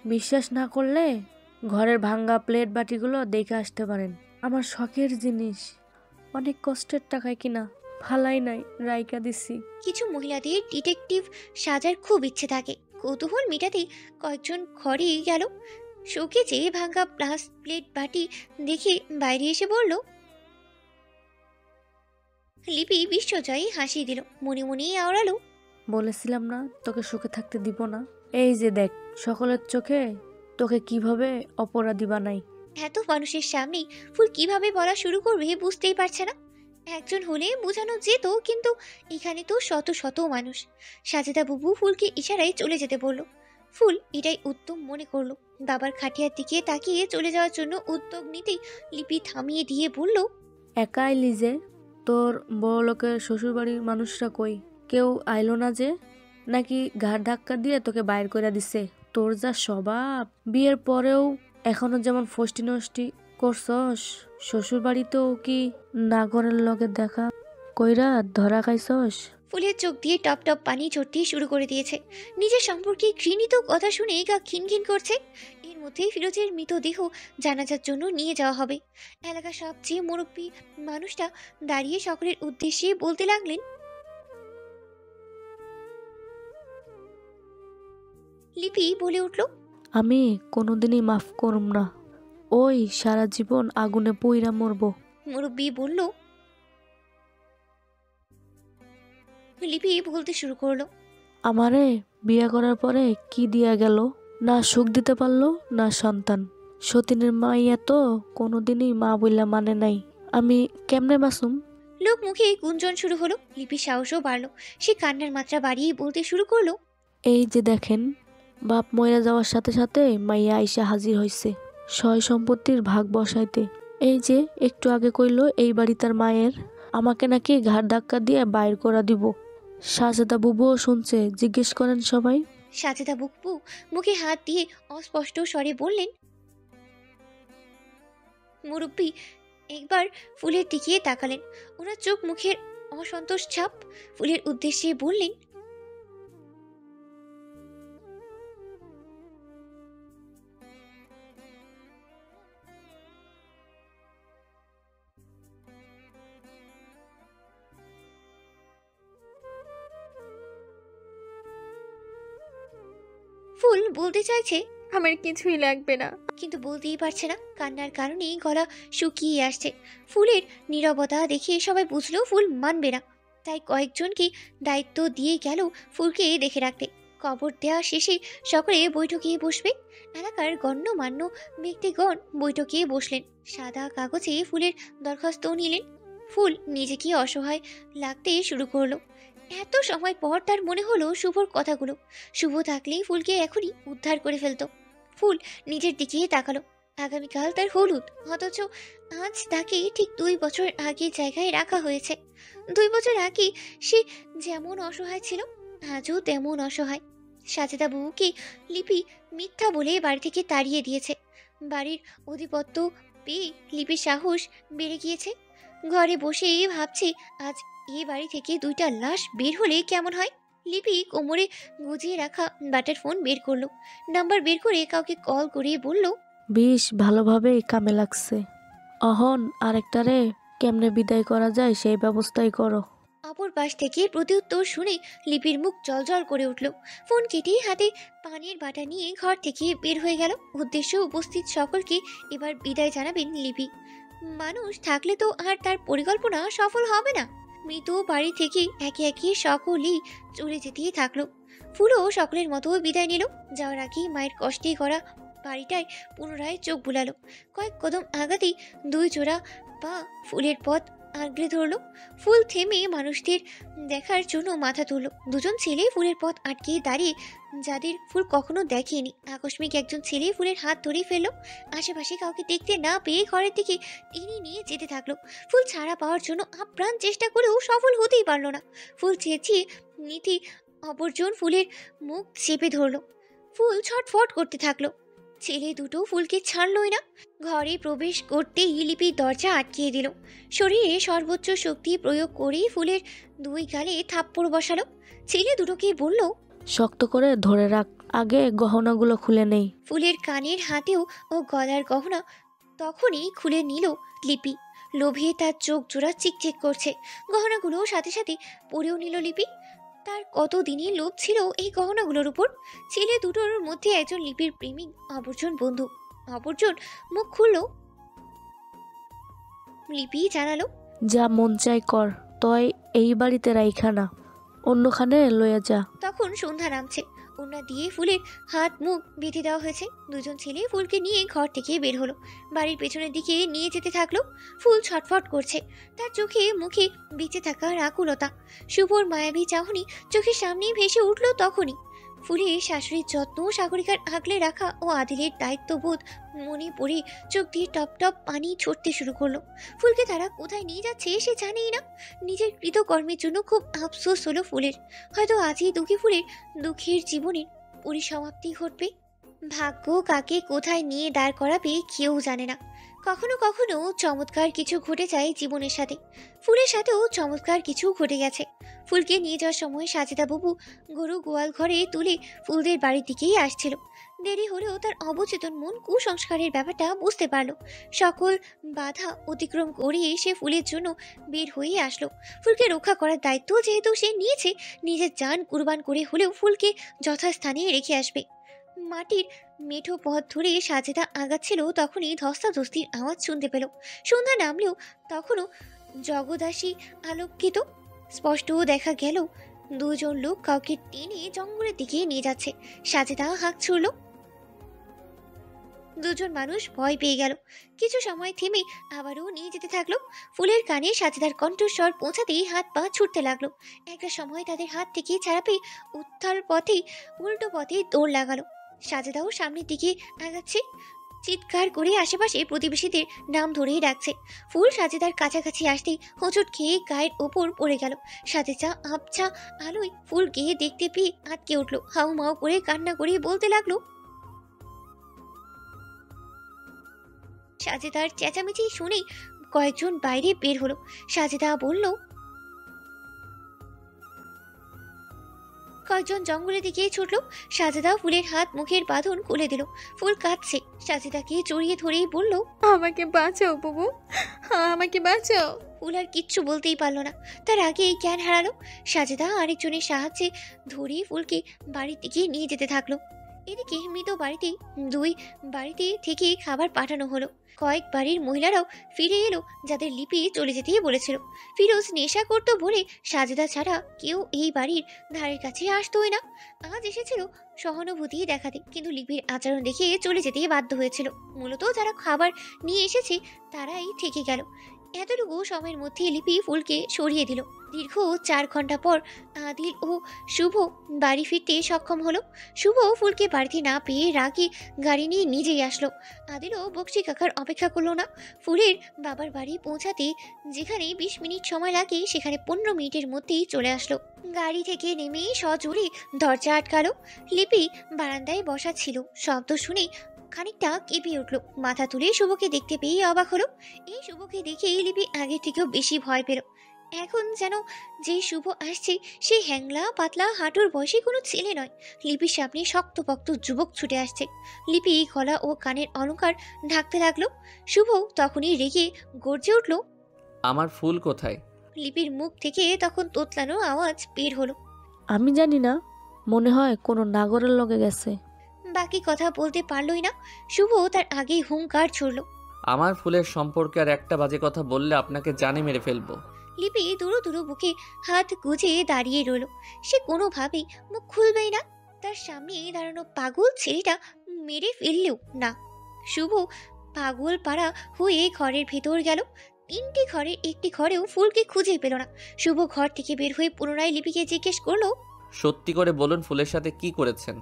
বিশ্বাস না করলে ঘরের ভাঙ্গা প্লেট বাটিগুলো দেখে আসতে পারেন। আমার শখের জিনিস, অনেক কষ্টের টাকায় কিনা, ফালাই নাই, রাইকা দিছি। কিছু মহিলাদের ডিটেকটিভ সাজার খুব ইচ্ছে থাকে। কৌতূহল মেটাতে কয়েকজন ঘরে গেল। শোকে চেয়ে ভাঙ্গা প্লেট বাটি দেখে বাইরে এসে বলল। লিপি বিশ্বজয়ী হাসি দিল, মনে মনে আওড়ালো, বলেছিলাম না তোকে সুখে থাকতে দিব না? এই যে দেখ, সকলের চোখে তোকে কিভাবে অপরাধী বানাই। এত মানুষের সামনে ফুল কিভাবে বলা শুরু করবে বুঝতেই পারছে না। একজন হলে বোঝানো যেত, কিন্তু এখানে তো শত শত মানুষ। সাজেদা বুবু ফুলকে ইশারায় চলে যেতে বলল। ফুল এটাই উত্তম মনে করলো। বাবার খাটিয়ার দিকে তাকিয়ে চলে যাওয়ার জন্য উদ্যোগ নিতেই লিপি থামিয়ে দিয়ে বলল, একাই লিজে, তোর বড় লোকের শ্বশুরবাড়ির মানুষরা কই? কেউ আইলো না যে? নাকি ঘাড় ধাক্কা দিয়ে তোকে বাইর করে দিছে? তোর যা স্বভাব, বিয়ের পরেও এখনো যেমন ফষ্টি নষ্টি করছস, শ্বশুর বাড়িতেও কি নাগরের লগে দেখা কইরা ধরা খাইছস? ফুলের চোখ দিয়ে টপ টপ পানি ঝরতে শুরু করে দিয়েছে। নিজের সম্পর্কে ঘৃণিত কথা শুনে গা খিনখিন করছে। এর মধ্যেই ফিরোজের মৃতদেহ জানাজার জন্য নিয়ে যাওয়া হবে। এলাকার সবচেয়ে মুরব্বী মানুষটা দাঁড়িয়ে সকলের উদ্দেশ্যে বলতে লাগলেন, লিপি বলে উঠল, আমি কোনোদিনই মাফ করুম না। ওই সারা জীবন আগুনে পইরা মরবো। মুরব্বী বলল। লিপি বলতে শুরু করলো, আমারে বিয়ে করার পরে কি দিয়া গেল? না সুখ দিতে পারলো, না সন্তান। সতীনের মাইয়া তো কোনোদিনই মা বইলা মানে নাই। আমি কেমনে বাসুম? লোক মুখে গুঞ্জন শুরু হলো। লিপির সাহসও বাড়লো। সে কান্নার মাত্রা বাড়িয়ে বলতে শুরু করলো, এই যে দেখেন, বাপ মরে যাওয়ার সাথে সাথে মাইয়া আইসা হাজির হয়েছে সয় সম্পত্তির ভাগ বসাইতে। এই যে একটু আগে কইলো এই বাড়ি তার মায়ের, আমাকে নাকি ঘাড় ধাক্কা দিয়ে বাইর করা দিব। সাজেদা বুবুও শুনছে, জিজ্ঞেস করেন সবাই। সাজেদা বুকবু মুখে হাত দিয়ে অস্পষ্ট স্বরে বললেন। মুরব্বী একবার ফুলের দিকে তাকালেন। ওনার চোখ মুখের অসন্তোষ ছাপ। ফুলের উদ্দেশ্যে বললেন, ফুল বলতে চাইছে আমার কিছুই লাগবে না। কিন্তু বলতেই পারছে না। কান্নার কারণেই গলা শুকিয়ে আসছে। ফুলের নীরবতা দেখে সবাই বুঝলো ফুল মানবে না। তাই কয়েকজনকে দায়িত্ব দিয়ে গেল ফুলকে দেখে রাখতে। কবর দেওয়া শেষে সকলে বৈঠকে বসবে। এলাকার গণ্যমান্য ব্যক্তিগণ বৈঠকে বসলেন। সাদা কাগজে ফুলের দরখাস্ত নিলেন। ফুল নিজেকে অসহায় লাগতে শুরু করলো। এত সময় পর তার মনে হলো শুভর কথাগুলো। শুভ থাকলেই ফুলকে এখনই উদ্ধার করে ফেলতো। ফুল নিজের দিকে তাকালো। আগামীকাল তার হলুদ, অথচ আজ তাকে ঠিক 2 বছর আগে জায়গায় রাখা হয়েছে। 2 বছর আগে সে যেমন অসহায় ছিল, আজও তেমন অসহায়। সাজেদা বুবুকে লিপি মিথ্যা বলে বাড়ি থেকে তাড়িয়ে দিয়েছে। বাড়ির অধিপত্য পেয়ে লিপির সাহস বেড়ে গিয়েছে। ঘরে বসে ভাবছে আজ এই বাড়ি থেকে 2টা লাশ বের হলে কেমন হয়। লিপি কোমরে গুজিয়ে রাখা বাটার ফোন বের করলো। নাম্বার বের করে কাউকে কল করে বলল, বেশ ভালোভাবেই কামে লাগছে। অহন আরেকটারে কেমনে বিদায় করা যায় সেই ব্যবস্থাই করো। অপর পাশ থেকে প্রত্যুত্তর শুনে লিপির মুখ জলজল করে উঠল। ফোন কেটে হাতে পানির বাটা নিয়ে ঘর থেকে বের হয়ে গেল। উদ্দেশ্য উপস্থিত সকলকে এবার বিদায় জানাবেন লিপি। মানুষ থাকলে তো আর তার পরিকল্পনা সফল হবে না। মৃত বাড়ি থেকে একে একে সকলেই চলে যেতেই থাকলো। ফুলও সকলের মতো বিদায় নিল। যাওয়ার আগেই মায়ের কষ্টে করা বাড়িটায় পুনরায় চোখ বুলালো। কয়েক কদম আগাতেই 2 জোড়া পা ফুলের পথ আগলে ধরলো। ফুল থেমে মানুষদের দেখার জন্য মাথা তুলল। 2জন ছেলে ফুলের পথ আটকে দাঁড়িয়ে, যাদের ফুল কখনো দেখেনি। আকস্মিক একজন ছেলে ফুলের হাত ধরে ফেললো। আশেপাশে কাউকে দেখতে না পেয়ে ঘরের দিকে টেনে নিয়ে যেতে থাকলো। ফুল ছাড়া পাওয়ার জন্য আপ্রাণ চেষ্টা করেও সফল হতেই পারলো না। ফুল চেঁচিয়ে নিতে অপরজন ফুলের মুখ চেপে ধরলো। ফুল ছটফট করতে থাকলো। ছেলে দুটো ফুলকে ছাড়লই না। ঘরে প্রবেশ করতেই লিপির দরজা আটকিয়ে দিল। শরীরে সর্বোচ্চ শক্তি প্রয়োগ করে ফুলের 2 গালে থাপ্পড় বসালো। ছেলে দুটোকে বলল, শক্ত করে ধরে রাখ, আগে গহনাগুলো খুলে নেই। ফুলের কানের হাতেও ও গলার গহনা তখনই খুলে নিল লিপি। লোভে তার চোখ জোড়া চিকচিক করছে। গহনাগুলো সাথে সাথে পরেও নিল লিপি। তার কতদিনই লোভ ছিল এই গহনাগুলোর উপর। ছেলে দুটোর মধ্যে একজন লিপির প্রেমিক, অপরজন বন্ধু। অপরজন মুখ খুলল। লিপি জানালো, যা মন চাই কর, তয় এই বাড়িতে রাইখা না, অন্যখানে লইয়া যা। তখন সন্ধ্যা নামছে। ওড়না দিয়ে ফুলের হাত মুখ বেঁধে দেওয়া হয়েছে। 2জন ছেলে ফুলকে নিয়ে ঘর থেকে বের হলো। বাড়ির পেছনের দিকে নিয়ে যেতে থাকলো। ফুল ছটফট করছে। তার চোখে মুখে বেঁচে থাকার আকুলতা। শুভর মায়াবী চাহনি চোখের সামনেই ভেসে উঠল। তখনই ফুলের শাশুড়ির যত্ন, সাগরিকার আগলে রাখা ও আদিলের দায়িত্ববোধ মনে পড়ে চোখ দিয়ে টপ টপ পানি ছড়তে শুরু করলো। ফুলকে তারা কোথায় নিয়ে যাচ্ছে সে জানেই না। নিজের কৃতকর্মের জন্য খুব আফসোস হলো ফুলের। হয়তো আজই দুঃখী ফুলের দুঃখের জীবনের পরিসমাপ্তি ঘটবে। ভাগ্য কাকে কোথায় নিয়ে দাঁড় করাবে কেউ জানে না। কখনো কখনো চমৎকার কিছু ঘটে যায় জীবনের সাথে। ফুলের সাথেও চমৎকার কিছু ঘটে গেছে। ফুলকে নিয়ে যাওয়ার সময় সাজেদা বাবু গরু গোয়াল ঘরে তুলে ফুলদের বাড়ির দিকেই আসছিল। দেরি হলেও তার অবচেতন মন কুসংস্কারের ব্যাপারটা বুঝতে পারল। সকল বাধা অতিক্রম করে সে ফুলের জন্য বের হয়ে আসলো। ফুলকে রক্ষা করার দায়িত্ব যেহেতু সে নিয়েছে, নিজের জান কুরবান করে হলেও ফুলকে যথাস্থানে রেখে আসবে। মাটির মেঠো পথ ধরে সাজেদা আগাচ্ছিল। তখনই ধস্তাধস্তির আওয়াজ শুনতে পেল। সন্ধ্যা নামলেও তখনও জগদাসী আলোকিত। স্পষ্ট দেখা গেল 2জন লোক কাউকে টেনে জঙ্গলের দিকে নিয়ে যাচ্ছে। সাজেদা হাঁক ছুড়ল, দুজন মানুষ ভয় পেয়ে গেল। কিছু সময় থেমে আবারও নিয়ে যেতে থাকলো। ফুলের কানে সাজেদার কণ্ঠস্বর পৌঁছাতেই হাত পা ছুটতে লাগলো। একটা সময় তাদের হাত থেকে ছাড়া পেয়ে উল্টো পথে দৌড় লাগালো। সাজেদাও সামনের দিকে আগাচ্ছে, চিৎকার করে আশেপাশে প্রতিবেশীদের নাম ধরেই ডাকছে। ফুল সাজেদার কাছাকাছি আসতেই হোঁচট খেয়ে গায়ের ওপর পড়ে গেল। সাজেদা আবছা আলোয় ফুলকে দেখতে পেয়ে আটকে উঠলো, হাউ মাউ করে কান্না করে বলতে লাগলো। সাজেদার চেঁচামেচি শুনেই কয়েকজন বাইরে বের হলো। সাজেদা বলল, কয়েকজন জঙ্গলের দিকে ছুটলো। সাজেদা ফুলের হাত মুখের বাঁধন খুলে দিল। ফুল কাঁদছে, সাজেদাকে জড়িয়ে ধরেই বলল, আমাকে বাঁচাও বুবু, আমাকে বাঁচাও। ফুল আর কিচ্ছু বলতেই পারলো না, তার আগেই জ্ঞান হারালো। সাজেদা আরেকজনের সাহায্যে ধরে ফুলকে বাড়ির দিকে নিয়ে যেতে থাকলো। এদিকে মৃত দুই বাড়িতে থেকে খাবার পাঠানো হলো। কয়েক বাড়ির মহিলারাও ফিরে এলো, যাদের লিপি চলে যেতেই বলেছিল। ফিরোজ নেশা করতো বলে সাজেদা ছাড়া কেউ এই বাড়ির ধারের কাছে আসতোই না। আজ এসেছিল সহানুভূতি দেখাতে, কিন্তু লিপির আচরণ দেখে চলে যেতেই বাধ্য হয়েছিল। মূলত যারা খাবার নিয়ে এসেছে তারাই থেকে গেল। এতটুকু সময়ের মধ্যে লিপি ফুলকে সরিয়ে দিল। দীর্ঘ 4 ঘন্টা পর আদিল ও শুভ বাড়ি ফিরতে সক্ষম হলো। শুভ ফুলকে বাড়িতে না পেয়ে রাগে গাড়ি নিয়ে নিজেই আসলো। আদিলও বকশি কাকার অপেক্ষা করলো না। ফুলের বাবার বাড়ি পৌঁছাতে যেখানে 20 মিনিট সময় লাগে, সেখানে 15 মিনিটের মধ্যেই চলে আসলো। গাড়ি থেকে নেমে সজোরে দরজা আটকালো। লিপি বারান্দায় বসা ছিল। শব্দ শুনে খানিকটা কেঁপে উঠলো। মাথা তুলে শুভকে দেখতে পেয়ে অবাক হলো। এই শুভকে দেখে লিপি আগের থেকেও বেশি ভয় পেল। এখন যেন যে শুভ আসছে সে হ্যাংলা পাতলা হাঁটুর বয়সী কোনো ছেলে নয়। লিপির সামনে শক্তপোক্ত যুবক ছুটে আসছে। লিপি গলা ও কানের অলংকার ঢাকতে লাগলো। শুভ তখনই রেগে গর্জে উঠল। আমার ফুল কোথায়? লিপির মুখ থেকে তখন তোতলানো আওয়াজ বের হলো। আমি জানি না, মনে হয় কোনো নাগরের লগে গেছে। বাকি কথা বলতে পারলই না। শুভ তার আগেই হুঙ্কার ছুড়ল। আমার ফুলের সম্পর্কে আর একটা বাজে কথা বললে আপনাকে জানে মেরে ফেলবো। লিপি দুরু দুরু বুকে হাত গুজে দাঁড়িয়ে রইল। সে কোনোভাবেই মুখ খুলবেই না। তার সামনে দাঁড়ানো পাগল ছেলেটা মেরে ফেললেও না। শুভ পাগল পাড়া হয়ে ঘরের ভেতর গেল। 3টি ঘরের একটি ঘরেও ফুলকে খুঁজে পেল না। শুভ ঘর থেকে বের হয়ে পুনরায় লিপিকে জিজ্ঞেস করলো, সত্যি করে বলুন ফুলের সাথে কি করেছেন?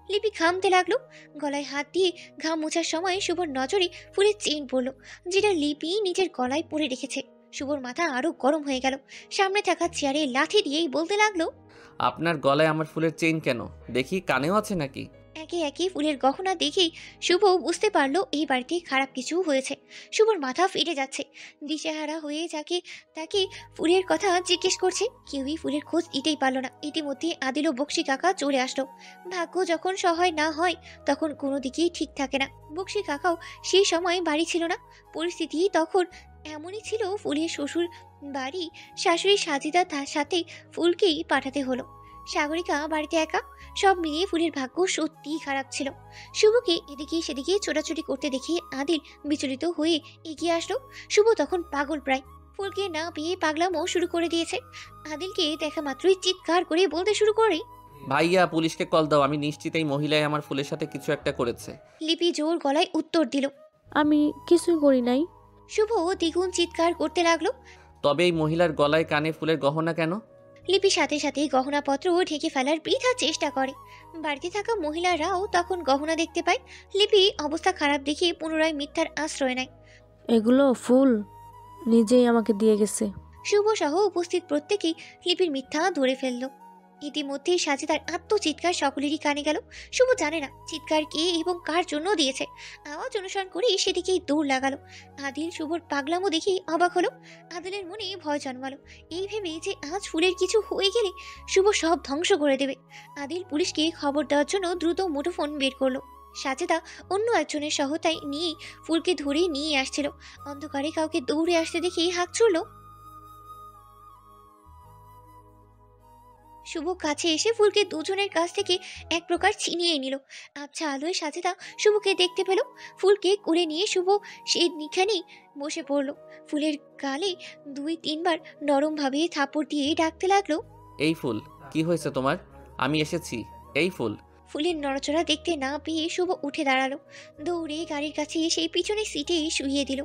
লিপি ঘামতে লাগলো। গলায় হাত দিয়ে ঘাম মোছার সময় শুভর নজরে ফুলের চেইন পড়লো, যেটা লিপি নিজের গলায় পরে রেখেছে। শুভর মাথা আরো গরম হয়ে গেল। সামনে থাকা চেয়ারে লাথি দিয়েই বলতে লাগলো, আপনার গলায় আমার ফুলের চেইন কেন? দেখি কানেও আছে নাকি? একে একে ফুলের গহনা দেখেই শুভ বুঝতে পারলো এই বাড়িতে খারাপ কিছু হয়েছে। শুভর মাথা ফেটে যাচ্ছে। দিশেহারা হয়ে তাকে ফুলের কথা জিজ্ঞেস করছে। কেউই ফুলের খোঁজ দিতেই পারলো না। ইতিমধ্যে আদিল ও বকশি কাকা চলে আসলো। ভাগ্য যখন সহায় না হয় তখন কোনো দিকেই ঠিক থাকে না। বকশি কাকাও সেই সময় বাড়ি ছিল না। পরিস্থিতি তখন এমনই ছিল। ফুলের শ্বশুর বাড়ি শাশুড়ি সাজিদা তার সাথে ফুলকেই পাঠাতে হলো। সাগরিকা বাড়িতে একা। সব মিলিয়ে ফুলের ভাগ্য সত্যিই খারাপ ছিল। শুভকে এদিকে সেদিকে ছোটাছুটি করতে দেখে আদিল বিচলিত হয়ে এগিয়ে আসলো। শুভ তখন পাগল প্রায়। ফুলকে না পেয়ে পাগলামও শুরু করে দিয়েছে। আদিলকে দেখা মাত্রই চিৎকার করে বলতে শুরু করে, ভাইয়া পুলিশকে কল দাও, আমি নিশ্চিত এই মহিলাই আমার ফুলের সাথে কিছু একটা করেছে। লিপি জোর গলায় উত্তর দিল, আমি কিছুই করি নাই। শুভ দ্বিগুণ চিৎকার করতে লাগলো। তবে এই মহিলার গলায় কানে ফুলের গহনা কেন? লিপি সাথে সাথে গহনাপত্র ঢেকে ফেলার বৃথা চেষ্টা করে। বাড়িতে থাকা মহিলারাও তখন গহনা দেখতে পায়। লিপি অবস্থা খারাপ দেখে পুনরায় মিথ্যার আশ্রয় নেয়। এগুলো ফুল নিজেই আমাকে দিয়ে গেছে। শুভ সহ উপস্থিত প্রত্যেকেই লিপির মিথ্যা ধরে ফেলল। ইতিমধ্যে সাজিদার আত্মচিৎকার সকলেরই কানে গেল। শুভ জানে না চিৎকার কে এবং কার জন্য দিয়েছে। আওয়াজ অনুসরণ করে সেদিকেই দৌড় লাগালো। আদিল শুভর পাগলামো দেখেই অবাক হলো। আদিলের মনে ভয় জন্মালো, এই ভেবে যে আজ ফুলের কিছু হয়ে গেলে শুভ সব ধ্বংস করে দেবে। আদিল পুলিশকে খবর দেওয়ার জন্য দ্রুত মুঠোফোন বের করলো। সাজেদা অন্য একজনের সহায়তায় নিয়ে ফুলকে ধরে নিয়ে আসছিল। অন্ধকারে কাউকে দৌড়ে আসতে দেখে হাঁক ছুড়ল। শুভ কাছে এসে ফুলকে দুজনের কাছ থেকে এক প্রকার ছিনিয়ে নিল। আচ্ছা আলোয় সাজেদা শুভকে দেখতে পেল। ফুলকে কোলে নিয়ে শুভ সেখানেই বসে পড়ল। ফুলের গালে 2-3 বার নরমভাবে থাপড় দিয়ে ডাকতে লাগলো, এই ফুল, কি হয়েছে তোমার? আমি এসেছি। এই ফুল। ফুলের নড়াচড়া দেখতে না পেয়ে শুভ উঠে দাঁড়ালো। দৌড়ে গাড়ির কাছে এসে পিছনের সিটে শুইয়ে দিল।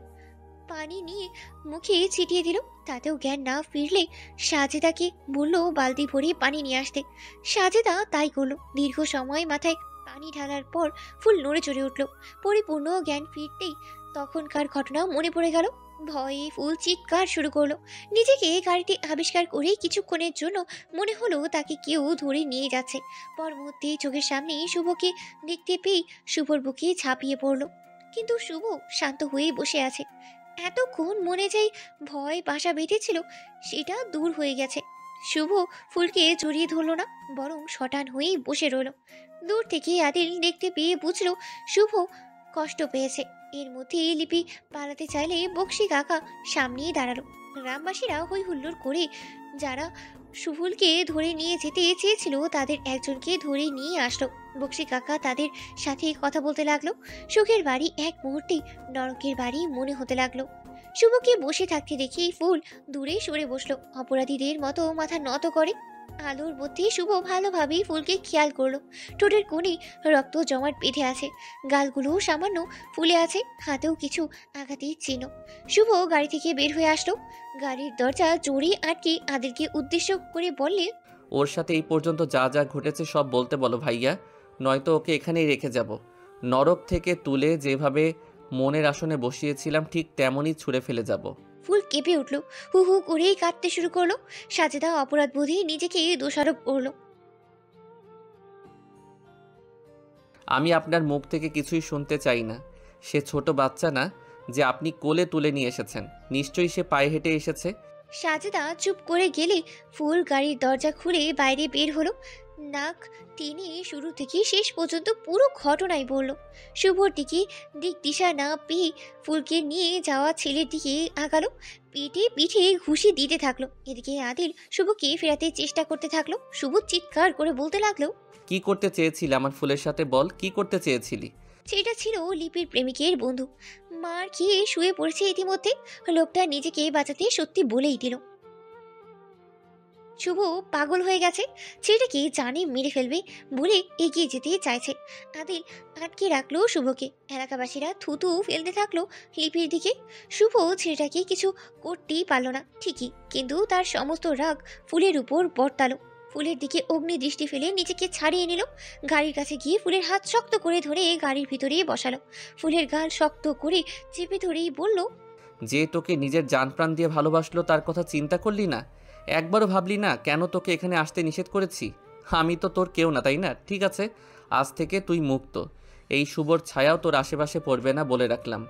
পানি নিয়ে মুখে ছিটিয়ে দিল। তাতেও জ্ঞান না ফিরলে সাজেদাকে বলল বালতি ভরে পানি নিয়ে আসতে। সাজেদা তাই করলো। দীর্ঘ সময় মাথায় পানি ঢালার পর ফুল নড়ে চড়ে উঠল। পরিপূর্ণ জ্ঞান ফিরতেই তখনকার ঘটনা মনে পড়ে গেল। ভয়ে ফুল চিৎকার শুরু করলো। নিজেকে গাড়িতে আবিষ্কার করে কিছুক্ষণের জন্য মনে হলো তাকে কেউ ধরে নিয়ে যাচ্ছে। পর মুহূর্তে চোখের সামনে শুভকে দেখতে পেয়ে শুভর বুকে ঝাঁপিয়ে পড়লো। কিন্তু শুভ শান্ত হয়ে বসে আছে। এতক্ষণ মনে যেই ভয় বাসা বেঁধেছিল সেটা দূর হয়ে গেছে। শুভ ফুলকে জড়িয়ে ধরল না, বরং শটান হয়েই বসে রইল। দূর থেকে আদিল দেখতে পেয়ে বুঝলো শুভ কষ্ট পেয়েছে। এর মধ্যে লিপি পালাতে চাইলে বক্সি কাকা সামনেই দাঁড়ালো। গ্রামবাসীরা হই হুল্লোড় করে যারা শুভুলকে ধরে নিয়ে যেতে চেয়েছিল তাদের একজনকে ধরে নিয়ে আসলো। বক্সি কাকা তাদের সাথে কথা বলতে লাগলো। সুখের বাড়ি এক মুহূর্তে নরকের বাড়ি মনে হতে লাগলো। শুভকে বসে থাকতে দেখে ফুল দূরে সরে বসলো। অপরাধীদের মতো মাথা নত করে। আলোর মধ্যে শুভ ভালোভাবেই ফুলকে খেয়াল করলো। ঠোঁটের কোণে রক্ত জমাট বেঁধে আছে, গালগুলো সামান্য ফুলে আছে, হাতেও কিছু আঘাতের চিহ্ন। শুভ গাড়ি থেকে বের হয়ে আসলো। গাড়ির দরজা জোরে আটকে আদিলকে উদ্দেশ্য করে বললে, ওর সাথে এই পর্যন্ত যা যা ঘটেছে সব বলতে বলো ভাইয়া, নয়তো ওকে এখানেই রেখে যাব। নরক থেকে তুলে যেভাবে মনের আসনে বসিয়েছিলাম ঠিক তেমনই ছুঁড়ে ফেলে যাব। ফুল কেঁপে উঠল। হু হু করেই কাঁদতে শুরু করলো। সাজেদা অপরাধ বোধে নিজেকে দোষারোপ করলো। আমি আপনার মুখ থেকে কিছুই শুনতে চাই না। সে ছোট বাচ্চা না যে আপনি কোলে তুলে নিয়ে এসেছেন, নিশ্চয়ই সে পায়ে হেঁটে এসেছে। সাজেদা চুপ করে গেলে ফুল গাড়ির দরজা খুলে বাইরে বের হলো। নাক টেনে শুরু থেকে শেষ পর্যন্ত পুরো ঘটনাই বলল। শুভর দিকে দিক দিশা না পেয়ে ফুলকে নিয়ে যাওয়া ছেলের দিকে আগালো। পিঠে পিঠে ঘুষি দিতে থাকলো। এদিকে আদিল শুভকে ফেরাতে চেষ্টা করতে থাকলো। শুভ চিৎকার করে বলতে লাগলো, কি করতে চেয়েছিলি আমার ফুলের সাথে? বল, কি করতে চেয়েছিলি? সেটা ছিল লিপির প্রেমিকের বন্ধু। মার খেয়ে শুয়ে পড়েছে ইতিমধ্যে। লোকটা নিজেকে বাঁচাতে সত্যি বলেই দিল। শুভ পাগল হয়ে গেছে। ছেলেটাকে জানে মেরে ফেলবে বলে এগিয়ে যেতে চাইছে। আদিল আটকে রাখলো শুভকে। এলাকাবাসীরা থুতু ফেলতে থাকলো লিপির দিকে। শুভ ছেলেটাকে কিছু করতেই পারল না ঠিকই, কিন্তু তার সমস্ত রাগ ফুলের উপর বর্তালো। ফুলের দিকে অগ্নি দৃষ্টি ফেলে নিজেকে ছাড়িয়ে নিল। গাড়ির কাছে গিয়ে ফুলের হাত শক্ত করে ধরে গাড়ির ভিতরে বসালো। ফুলের গাল শক্ত করে চেপে ধরেই বলল, যে তোকে নিজের জান প্রাণ দিয়ে ভালোবাসলো তার কথা চিন্তা করলি না? একবারও ভাবলি না কেন তোকে এখানে আসতে নিষেধ করেছি? আমি তো তোর কেউ না, তাই না? ঠিক আছে, আজ থেকে তুই মুক্ত। এই শুভর ছায়াও তোর আশেপাশে পড়বে না, বলে রাখলাম।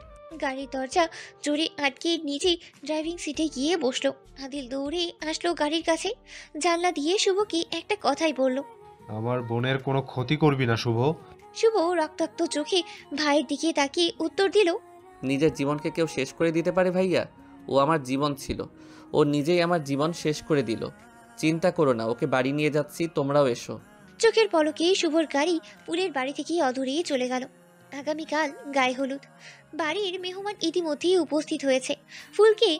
গাড়ির দরজা জোরে আটকে নিজেই ড্রাইভিং সিটে গিয়ে বসলো। আদিল দৌড়ে আসলো গাড়ির কাছে। জানলা দিয়ে শুভকে একটা কথাই বলল, আমার বোনের কোনো ক্ষতি করবি না শুভ। শুভ রক্তাক্ত চোখে ভাইয়ের দিকে তাকিয়ে উত্তর দিল, নিজের জীবনকে কেউ শেষ করে দিতে পারে ভাইয়া? ও আমার জীবন ছিল, ও নিজেই আমার জীবন শেষ করে দিল। চিন্তা করো না, ওকে বাড়ি নিয়ে যাচ্ছি, তোমরাও এসো। চোখের পলকে শুভর গাড়ি ফুলের বাড়ি থেকে অদূরে চলে গেল। আগামীকাল গায়ে হলুদ। বাড়ির মেহমান ইতিমধ্যেই উপস্থিত হয়েছে। ফুলকে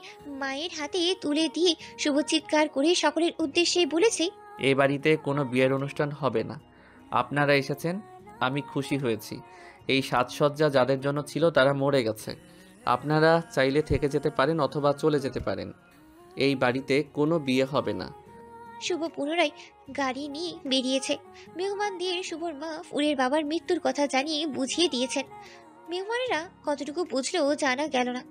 মায়ের হাতে তুলে দিয়ে শুভ চিৎকার করে সকলের উদ্দেশ্যে বলেছে, এই বাড়িতে কোনো বিয়ের অনুষ্ঠান হবে না। আপনারা এসেছেন, আমি খুশি হয়েছি। এই সাজসজ্জা যাদের জন্য ছিল তারা মরে গেছে। আপনারা চাইলে থেকে যেতে পারেন অথবা চলে যেতে পারেন। এই বাড়িতে কোনো বিয়ে হবে না। শুভ পুনরায় গাড়ি নিয়ে বেরিয়েছে। মেহমানদের শুভর মা ফুলের বাবার মৃত্যুর কথা জানিয়ে বুঝিয়ে দিয়েছেন। মেহমানেরা কতটুকু বুঝলো জানা গেল না।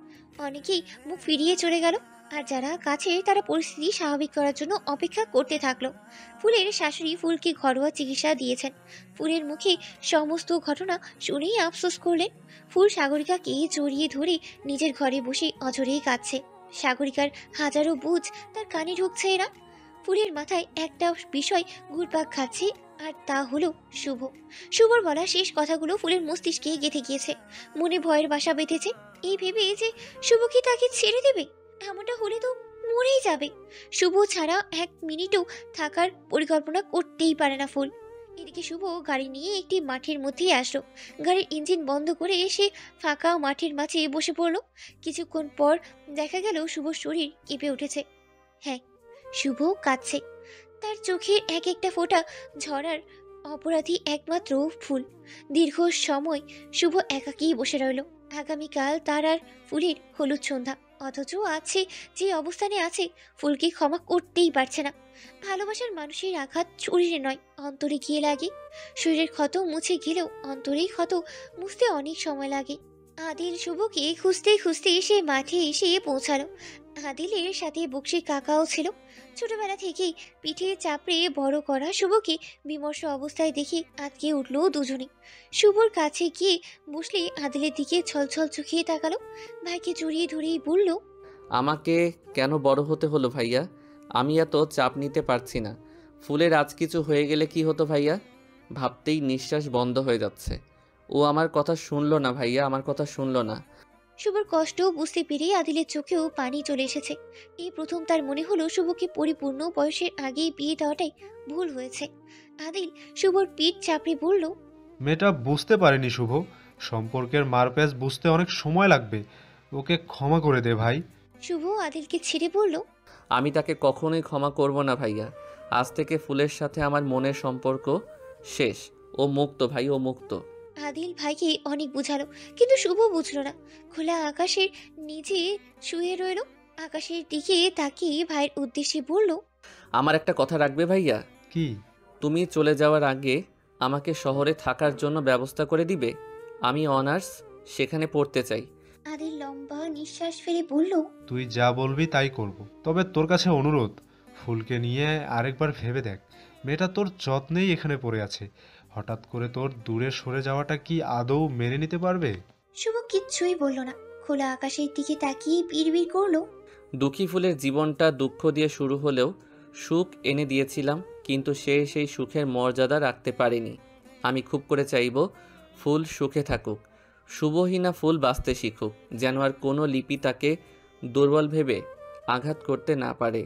অনেকেই মুখ ফিরিয়ে চলে গেল, আর যারা কাছে তারা পরিস্থিতি স্বাভাবিক করার জন্য অপেক্ষা করতে থাকলো। ফুলের শাশুড়ি ফুলকে ঘরোয়া চিকিৎসা দিয়েছেন। ফুলের মুখে সমস্ত ঘটনা শুনেই আফসোস করলেন। ফুল সাগরিকাকে জড়িয়ে ধরে নিজের ঘরে বসে অঝরেই কাঁদছে। সাগরিকার হাজারো বুঝ তার কানে ঢুকছে না। ফুলের মাথায় একটা বিষয় ঘুরপাক খাচ্ছে, আর তা হলো শুভ। শুভর বলা শেষ কথাগুলো ফুলের মস্তিষ্কে গেঁথে গিয়েছে। মনে ভয়ের বাসা বেঁধেছে। এই ভেবে যে শুভ কি তাকে ছেড়ে দেবে, এমনটা হলে তো মরেই যাবে। শুভ ছাড়া এক মিনিটও থাকার পরিকল্পনা করতেই পারে না ফুল। এদিকে শুভ গাড়ি নিয়ে একটি মাঠের মধ্যেই আসলো। গাড়ির ইঞ্জিন বন্ধ করে এসে ফাঁকা মাঠের মাঝে বসে পড়লো। কিছুক্ষণ পর দেখা গেল শুভর শরীর কেঁপে উঠেছে। হ্যাঁ, শুভ কাঁদছে। তার চোখের এক একটা ফোঁটা ঝরার অপরাধী একমাত্র ফুল। দীর্ঘ সময় শুভ একাকী বসে রইল। আগামীকাল তার আর ফুলের হলুদ সন্ধ্যা, অথচ আছে যে অবস্থানে আছে ফুলকে ক্ষমা করতেই পারছে না। ভালোবাসার মানুষের আঘাত শরীরে নয় অন্তরে গিয়ে লাগে। শরীরের ক্ষত মুছে গেলেও অন্তরের ক্ষত মুছতে অনেক সময় লাগে। আদিল শুভকে খুঁজতে খুঁজতে সে মাঠে এসে পৌঁছালো। আদিলের সাথে বক্সির কাকাও ছিল। ছোটবেলা থেকেই পিঠে চাপড়ে বড় করা শুভকে বিমর্ষ অবস্থায় দেখে আটকে উঠল দুজনে। শুভর কাছে গিয়ে বসলে আদিলের দিকে ছলছল চোখে তাকালো। ভাইকে জড়িয়ে ধরেই বলল, আমাকে কেন বড় হতে হলো ভাইয়া? আমি এত চাপ নিতে পারছি না। ফুলের আজ কিছু হয়ে গেলে কি হতো ভাইয়া? ভাবতেই নিঃশ্বাস বন্ধ হয়ে যাচ্ছে। ও আমার কথা শুনলো না ভাইয়া, আমার কথা শুনলো না। শুভর কষ্ট বুঝতে পেরে আদিলের চোখেও পানি চলে এসেছে। এই প্রথম তার মনে হলো শুভকে পরিপূর্ণ বয়সের আগেই বিয়ে দেওয়াটাই ভুল হয়েছে। আদিল শুভর পিঠ চাপড়ে বলল, মেয়েটা বুঝতে পারেনি শুভ, সম্পর্কের মারপ্যাচ বুঝতে অনেক সময় লাগবে। ওকে ক্ষমা করে দে ভাই। শুভ আদিলকে ছেড়ে বলল, আমি তাকে কখনোই ক্ষমা করব না ভাইয়া। আজ থেকে ফুলের সাথে আমার মনের সম্পর্ক শেষ। ও মুক্ত ভাই, ও মুক্ত। আদিল ভাইকে অনেক বুঝালো, কিন্তু শুভ বুঝলো না। খোলা আকাশের নিচে শুয়ে রইল। আকাশের দিকে তাকিয়ে ভাইয়ের উদ্দেশ্যে বলল, আমার একটা কথা রাখবে ভাইয়া? কি? তুমি চলে যাওয়ার আগে আমাকে শহরে থাকার জন্য ব্যবস্থা করে দিবে। আমি অনার্স সেখানে পড়তে চাই। আদিল লম্বা নিঃশ্বাস ফেলে বলল, তুই যা বলবি তাই করব। তবে তোর কাছে অনুরোধ, ফুলকে নিয়ে আরেকবার ভেবে দেখ। মেয়েটা তোর যত্নেই এখানে পড়ে আছে। হঠাৎ করে তোর দূরে সরে যাওয়াটা কি আদৌ মেনে নিতে পারবে? শুভ কিচ্ছুই বলল না। খোলা আকাশের দিকে তাকিয়ে বিড়বিড় করলো, দুঃখী ফুলের জীবনটা দুঃখ দিয়ে শুরু হলেও সুখ এনে দিয়েছিলাম, কিন্তু সে সেই সুখের মর্যাদা রাখতে পারেনি। আমি খুব করে চাইব ফুল সুখে থাকুক, শুভহীনা ফুল বাঁচতে শিখুক, যেন আর কোনো লিপি তাকে দুর্বল ভেবে আঘাত করতে না পারে।